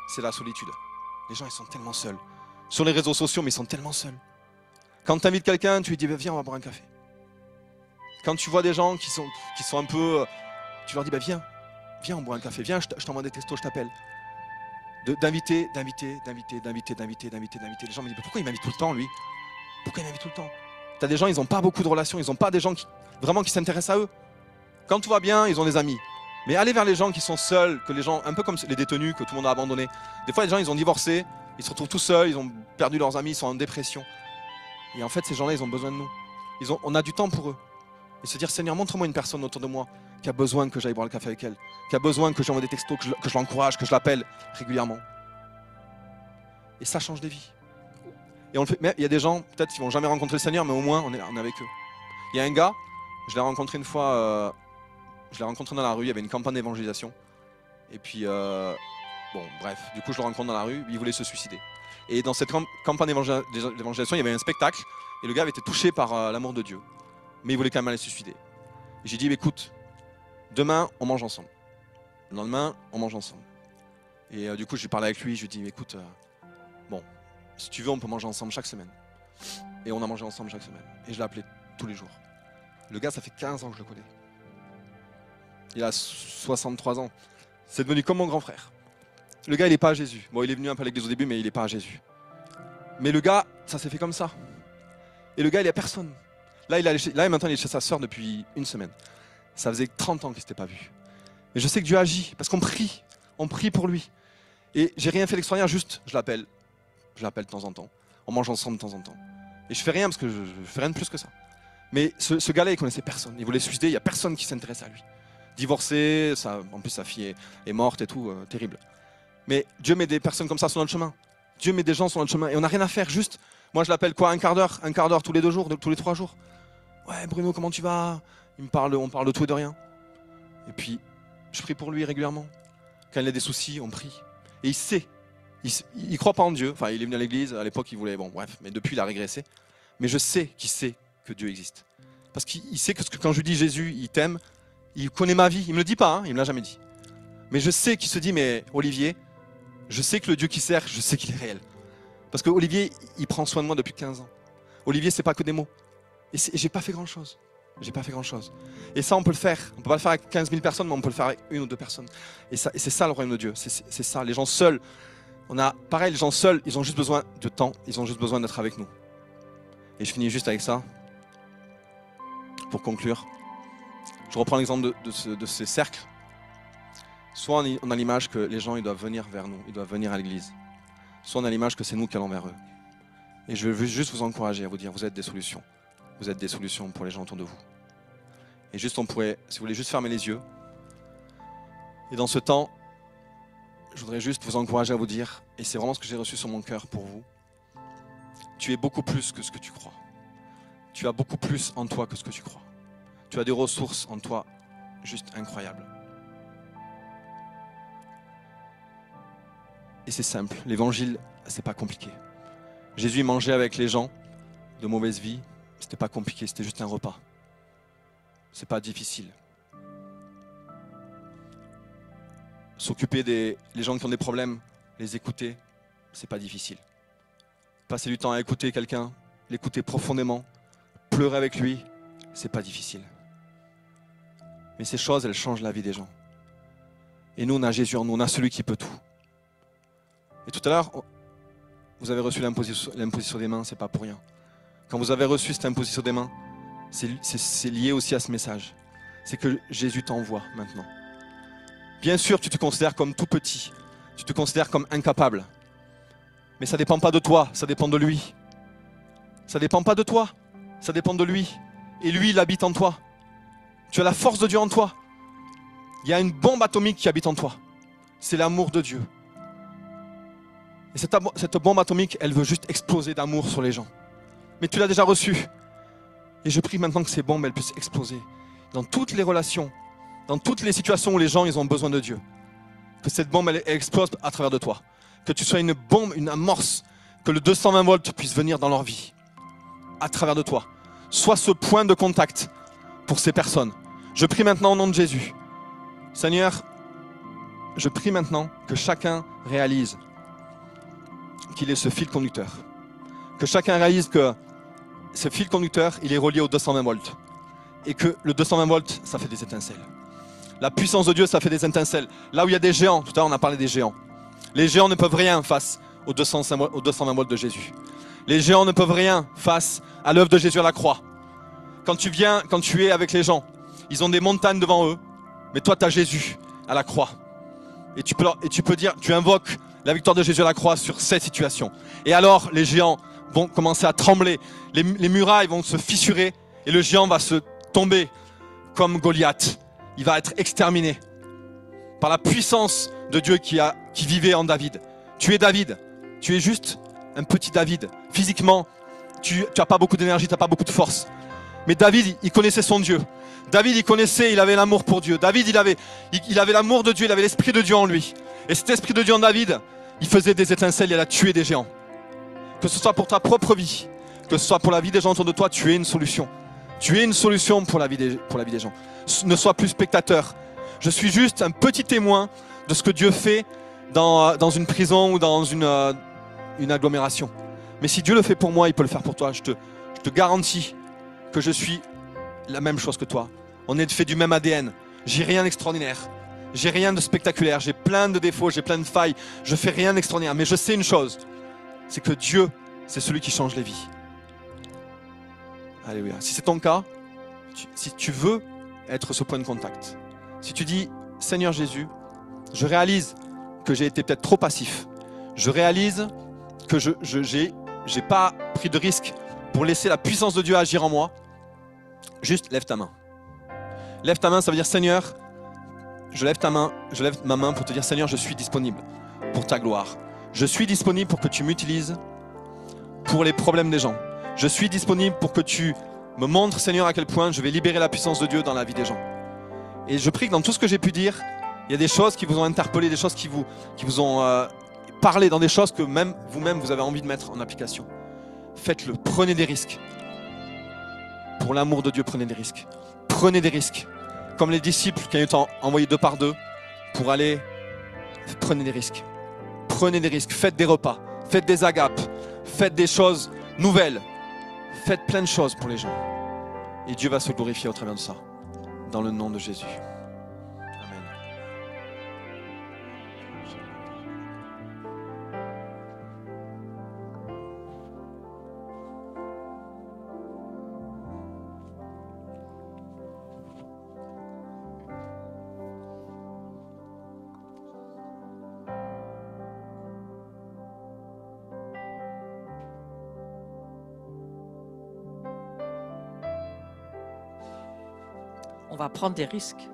c'est la solitude. Les gens, ils sont tellement seuls. Sur les réseaux sociaux, mais ils sont tellement seuls. Quand tu invites quelqu'un, tu lui dis, viens, on va boire un café. Quand tu vois des gens qui sont un peu... Tu leur dis, viens, on boit un café. Viens, je t'envoie des textos, je t'appelle. D'inviter. Les gens me disent, pourquoi il m'invite tout le temps, lui? Pourquoi il m'invite tout le temps? T'as des gens, ils n'ont pas beaucoup de relations, ils n'ont pas des gens qui s'intéressent à eux. Quand tout va bien, ils ont des amis. Mais allez vers les gens qui sont seuls, que les gens, un peu comme les détenus que tout le monde a abandonnés. Des fois, les gens, ils ont divorcé, ils se retrouvent tout seuls, ils ont perdu leurs amis, ils sont en dépression. Et en fait, ces gens-là, ils ont besoin de nous. On a du temps pour eux. Et se dire, Seigneur, montre-moi une personne autour de moi qui a besoin que j'aille boire le café avec elle, qui a besoin que j'envoie des textos, que je l'encourage, que je l'appelle régulièrement. Et ça change des vies. Et on le fait. Mais il y a des gens, peut-être, qui vont jamais rencontrer le Seigneur, mais au moins, on est avec eux. Il y a un gars, je l'ai rencontré une fois, je l'ai rencontré dans la rue, il y avait une campagne d'évangélisation. Et puis, bref, du coup, je le rencontre dans la rue, il voulait se suicider. Et dans cette campagne d'évangélisation, il y avait un spectacle, et le gars avait été touché par l'amour de Dieu. Mais il voulait quand même aller se suicider. Et j'ai dit, écoute, demain, on mange ensemble. Le lendemain, on mange ensemble. Et du coup, j'ai parlé avec lui, je lui ai dit, écoute, si tu veux, on peut manger ensemble chaque semaine. Et on a mangé ensemble chaque semaine. Et je l'ai appelé tous les jours. Le gars, ça fait 15 ans que je le connais. Il a 63 ans. C'est devenu comme mon grand frère. Le gars, il n'est pas à Jésus. Bon, il est venu un peu à l'église au début, mais il n'est pas à Jésus. Mais le gars, ça s'est fait comme ça. Et le gars, il est à personne. Là, maintenant, il est chez sa sœur depuis une semaine. Ça faisait 30 ans qu'il ne s'était pas vu. Et je sais que Dieu agit, parce qu'on prie. On prie pour lui. Et j'ai rien fait d'extraordinaire, juste, je l'appelle. Je l'appelle de temps en temps. On mange ensemble de temps en temps. Et je fais rien, parce que je fais rien de plus que ça. Mais ce gars-là, il connaissait personne. Il voulait se suicider, il n'y a personne qui s'intéresse à lui. Divorcé, en plus sa fille est morte et tout, terrible. Mais Dieu met des personnes comme ça sur notre chemin. Dieu met des gens sur notre chemin. Et on n'a rien à faire, juste... Moi, je l'appelle quoi, un quart d'heure tous les 2 jours, tous les 3 jours. Ouais, Bruno, comment tu vas? On parle de tout et de rien. Et puis, je prie pour lui régulièrement. Quand il a des soucis, on prie. Et il sait. Il croit pas en Dieu. Enfin, il est venu à l'église. À l'époque, il voulait... Bon, bref. Mais depuis, il a régressé. Mais je sais qu'il sait que Dieu existe. Parce qu'il sait que quand je lui dis Jésus, il t'aime, il connaît ma vie. Il me le dit pas, hein, il me l'a jamais dit. Mais je sais qu'il se dit, mais Olivier, je sais que le Dieu qui sert, je sais qu'il est réel. Parce que Olivier, il prend soin de moi depuis 15 ans. Olivier, c'est pas que des mots. Et j'ai pas fait grand chose. J'ai pas fait grand chose. Et ça, on peut le faire. On peut pas le faire avec 15 000 personnes, mais on peut le faire avec 1 ou 2 personnes. Et c'est ça le royaume de Dieu. C'est ça. Les gens seuls, les gens seuls, ils ont juste besoin de temps. Ils ont juste besoin d'être avec nous. Et je finis juste avec ça. Pour conclure. Je reprends l'exemple de ces cercles. Soit on a l'image que les gens ils doivent venir vers nous, ils doivent venir à l'église. Soit on a l'image que c'est nous qui allons vers eux. Et je veux juste vous encourager à vous dire, vous êtes des solutions. Vous êtes des solutions pour les gens autour de vous. Et juste on pourrait, si vous voulez juste fermer les yeux. Et dans ce temps, je voudrais juste vous encourager à vous dire, et c'est vraiment ce que j'ai reçu sur mon cœur pour vous, tu es beaucoup plus que ce que tu crois. Tu as beaucoup plus en toi que ce que tu crois. Tu as des ressources en toi juste incroyables. Et c'est simple, l'évangile, c'est pas compliqué. Jésus mangeait avec les gens de mauvaise vie, c'était pas compliqué, c'était juste un repas. C'est pas difficile. S'occuper des gens qui ont des problèmes, les écouter, c'est pas difficile. Passer du temps à écouter quelqu'un, l'écouter profondément, pleurer avec lui, c'est pas difficile. Mais ces choses, elles changent la vie des gens. Et nous, on a Jésus en nous, on a celui qui peut tout. Et tout à l'heure, vous avez reçu l'imposition des mains, c'est pas pour rien. Quand vous avez reçu cette imposition des mains, c'est lié aussi à ce message. C'est que Jésus t'envoie maintenant. Bien sûr, tu te considères comme tout petit, tu te considères comme incapable. Mais ça ne dépend pas de toi, ça dépend de lui. Ça ne dépend pas de toi, ça dépend de lui. Et lui, il habite en toi. Tu as la force de Dieu en toi. Il y a une bombe atomique qui habite en toi. C'est l'amour de Dieu. Et cette bombe atomique, elle veut juste exploser d'amour sur les gens. Mais tu l'as déjà reçue. Et je prie maintenant que ces bombes, elles puissent exploser. Dans toutes les relations, dans toutes les situations où les gens ils ont besoin de Dieu. Que cette bombe, elle explose à travers de toi. Que tu sois une bombe, une amorce. Que le 220 volts puisse venir dans leur vie. À travers de toi. Sois ce point de contact pour ces personnes. Je prie maintenant au nom de Jésus. Seigneur, je prie maintenant que chacun réalise qu'il est ce fil conducteur. Que chacun réalise que ce fil conducteur, il est relié au 220 volts. Et que le 220 volts, ça fait des étincelles. La puissance de Dieu, ça fait des étincelles. Là où il y a des géants, tout à l'heure on a parlé des géants. Les géants ne peuvent rien face aux 220 volts de Jésus. Les géants ne peuvent rien face à l'œuvre de Jésus à la croix. Quand tu es avec les gens, ils ont des montagnes devant eux, mais toi tu as Jésus à la croix. Et tu peux dire, tu invoques la victoire de Jésus à la croix sur cette situation. Et alors les géants vont commencer à trembler, les murailles vont se fissurer et le géant va se tomber comme Goliath. Il va être exterminé par la puissance de Dieu qui vivait en David. Tu es David, tu es juste un petit David. Physiquement, tu n'as pas beaucoup d'énergie, tu n'as pas beaucoup de force. Mais David, il connaissait son Dieu. David, il avait l'amour pour Dieu. David, il avait l'amour de Dieu, il avait l'esprit de Dieu en lui. Et cet esprit de Dieu en David, il faisait des étincelles, il a tué des géants. Que ce soit pour ta propre vie, que ce soit pour la vie des gens autour de toi, tu es une solution. Tu es une solution pour la vie des gens. Ne sois plus spectateur. Je suis juste un petit témoin de ce que Dieu fait dans une prison ou dans une agglomération. Mais si Dieu le fait pour moi, il peut le faire pour toi. Je te garantis que je suis la même chose que toi. On est fait du même ADN. J'ai rien d'extraordinaire. J'ai rien de spectaculaire. J'ai plein de défauts, j'ai plein de failles. Je fais rien d'extraordinaire. Mais je sais une chose, c'est que Dieu c'est celui qui change les vies. Alléluia. Si c'est ton cas, si tu veux être ce point de contact, si tu dis, Seigneur Jésus, je réalise que j'ai été peut-être trop passif, je réalise que je n'ai pas pris de risque pour laisser la puissance de Dieu agir en moi, juste lève ta main. Lève ta main, ça veut dire Seigneur, je lève ma main pour te dire Seigneur, je suis disponible pour ta gloire. Je suis disponible pour que tu m'utilises pour les problèmes des gens. Je suis disponible pour que tu me montres, Seigneur, à quel point je vais libérer la puissance de Dieu dans la vie des gens. Et je prie que dans tout ce que j'ai pu dire, il y a des choses qui vous ont interpellé, des choses qui vous ont parlé, dans des choses que même vous-même vous avez envie de mettre en application. Faites-le, prenez des risques. Pour l'amour de Dieu, prenez des risques. Prenez des risques. Comme les disciples qui ont été envoyés 2 par 2 pour aller, prenez des risques. Prenez des risques, faites des repas, faites des agapes, faites des choses nouvelles. Faites plein de choses pour les gens. Et Dieu va se glorifier au travers de ça. Dans le nom de Jésus. Amen. On va prendre des risques.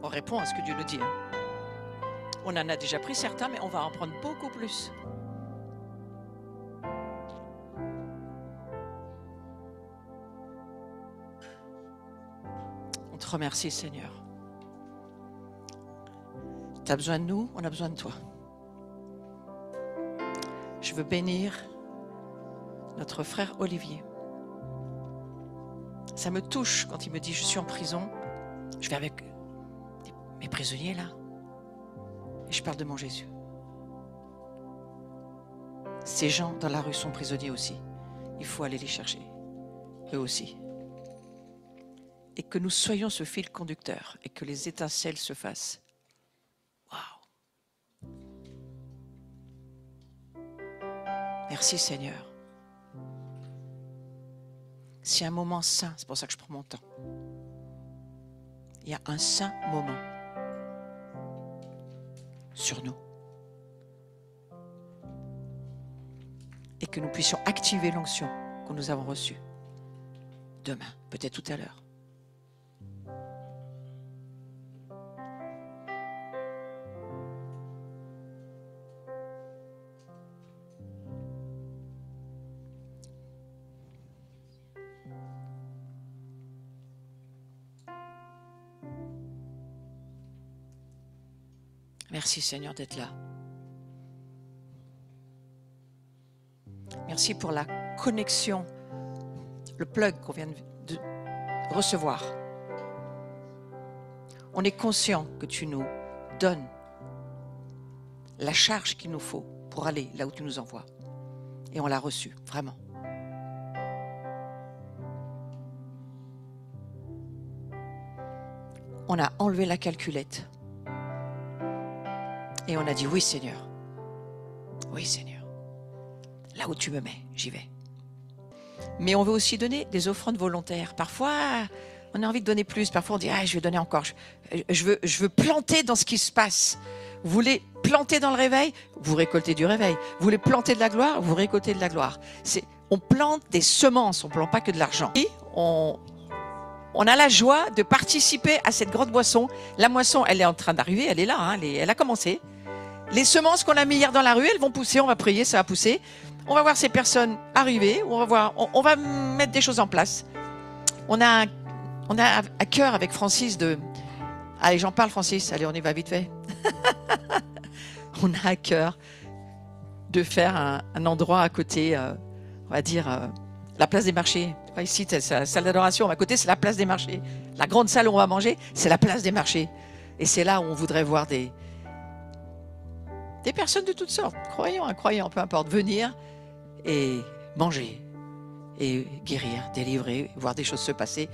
On répond à ce que Dieu nous dit. On en a déjà pris certains, mais on va en prendre beaucoup plus. On te remercie, Seigneur. Tu as besoin de nous, on a besoin de toi. Je veux bénir notre frère Olivier. Ça me touche quand il me dit « Je suis en prison, je vais avec mes prisonniers là, et je parle de mon Jésus. » Ces gens dans la rue sont prisonniers aussi. Il faut aller les chercher, eux aussi. Et que nous soyons ce fil conducteur et que les étincelles se fassent. Waouh! Merci Seigneur. C'est un moment saint, c'est pour ça que je prends mon temps. Il y a un saint moment sur nous. Et que nous puissions activer l'onction que nous avons reçue demain, peut-être tout à l'heure. Merci Seigneur d'être là. Merci pour la connexion, le plug qu'on vient de recevoir. On est conscient que tu nous donnes la charge qu'il nous faut pour aller là où tu nous envoies. Et on l'a reçu, vraiment. On a enlevé la calculette. Et on a dit, oui Seigneur, là où tu me mets, j'y vais. Mais on veut aussi donner des offrandes volontaires. Parfois, on a envie de donner plus. Parfois, on dit, je vais donner encore. Je veux planter dans ce qui se passe. Vous voulez planter dans le réveil, vous récoltez du réveil. Vous voulez planter de la gloire, vous récoltez de la gloire. On plante des semences, on ne plante pas que de l'argent. Et on a la joie de participer à cette grande moisson. La moisson, elle est en train d'arriver, elle est là, elle a commencé. Les semences qu'on a mis hier dans la rue, elles vont pousser, on va prier, ça va pousser. On va voir ces personnes arriver, on va mettre des choses en place. On a à cœur avec Francis de... Allez, j'en parle Francis, allez, on y va vite fait. On a à cœur de faire un endroit à côté, on va dire, la place des marchés. Ici, c'est la salle d'adoration, à côté, c'est la place des marchés. La grande salle où on va manger, c'est la place des marchés. Et c'est là où on voudrait voir des personnes de toutes sortes, croyants, incroyants, peu importe, venir et manger et guérir, délivrer, voir des choses se passer.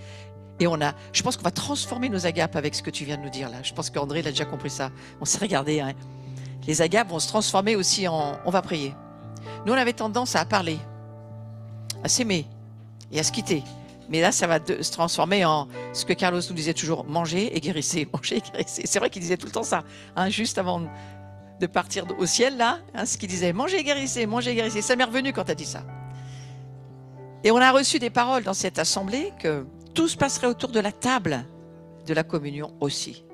Et je pense qu'on va transformer nos agapes avec ce que tu viens de nous dire là. Je pense qu'André l'a déjà compris ça. On s'est regardé. Les agapes vont se transformer aussi on va prier. Nous, on avait tendance à parler, à s'aimer et à se quitter. Mais là, ça va se transformer en ce que Carlos nous disait toujours, manger et guérissez, manger et guérissez. C'est vrai qu'il disait tout le temps ça, hein, juste avant de partir au ciel, là, hein, ce qu'il disait, manger et guérissez, manger et guérissez. Ça m'est revenu quand tu as dit ça. Et on a reçu des paroles dans cette assemblée que tout se passerait autour de la table de la communion aussi.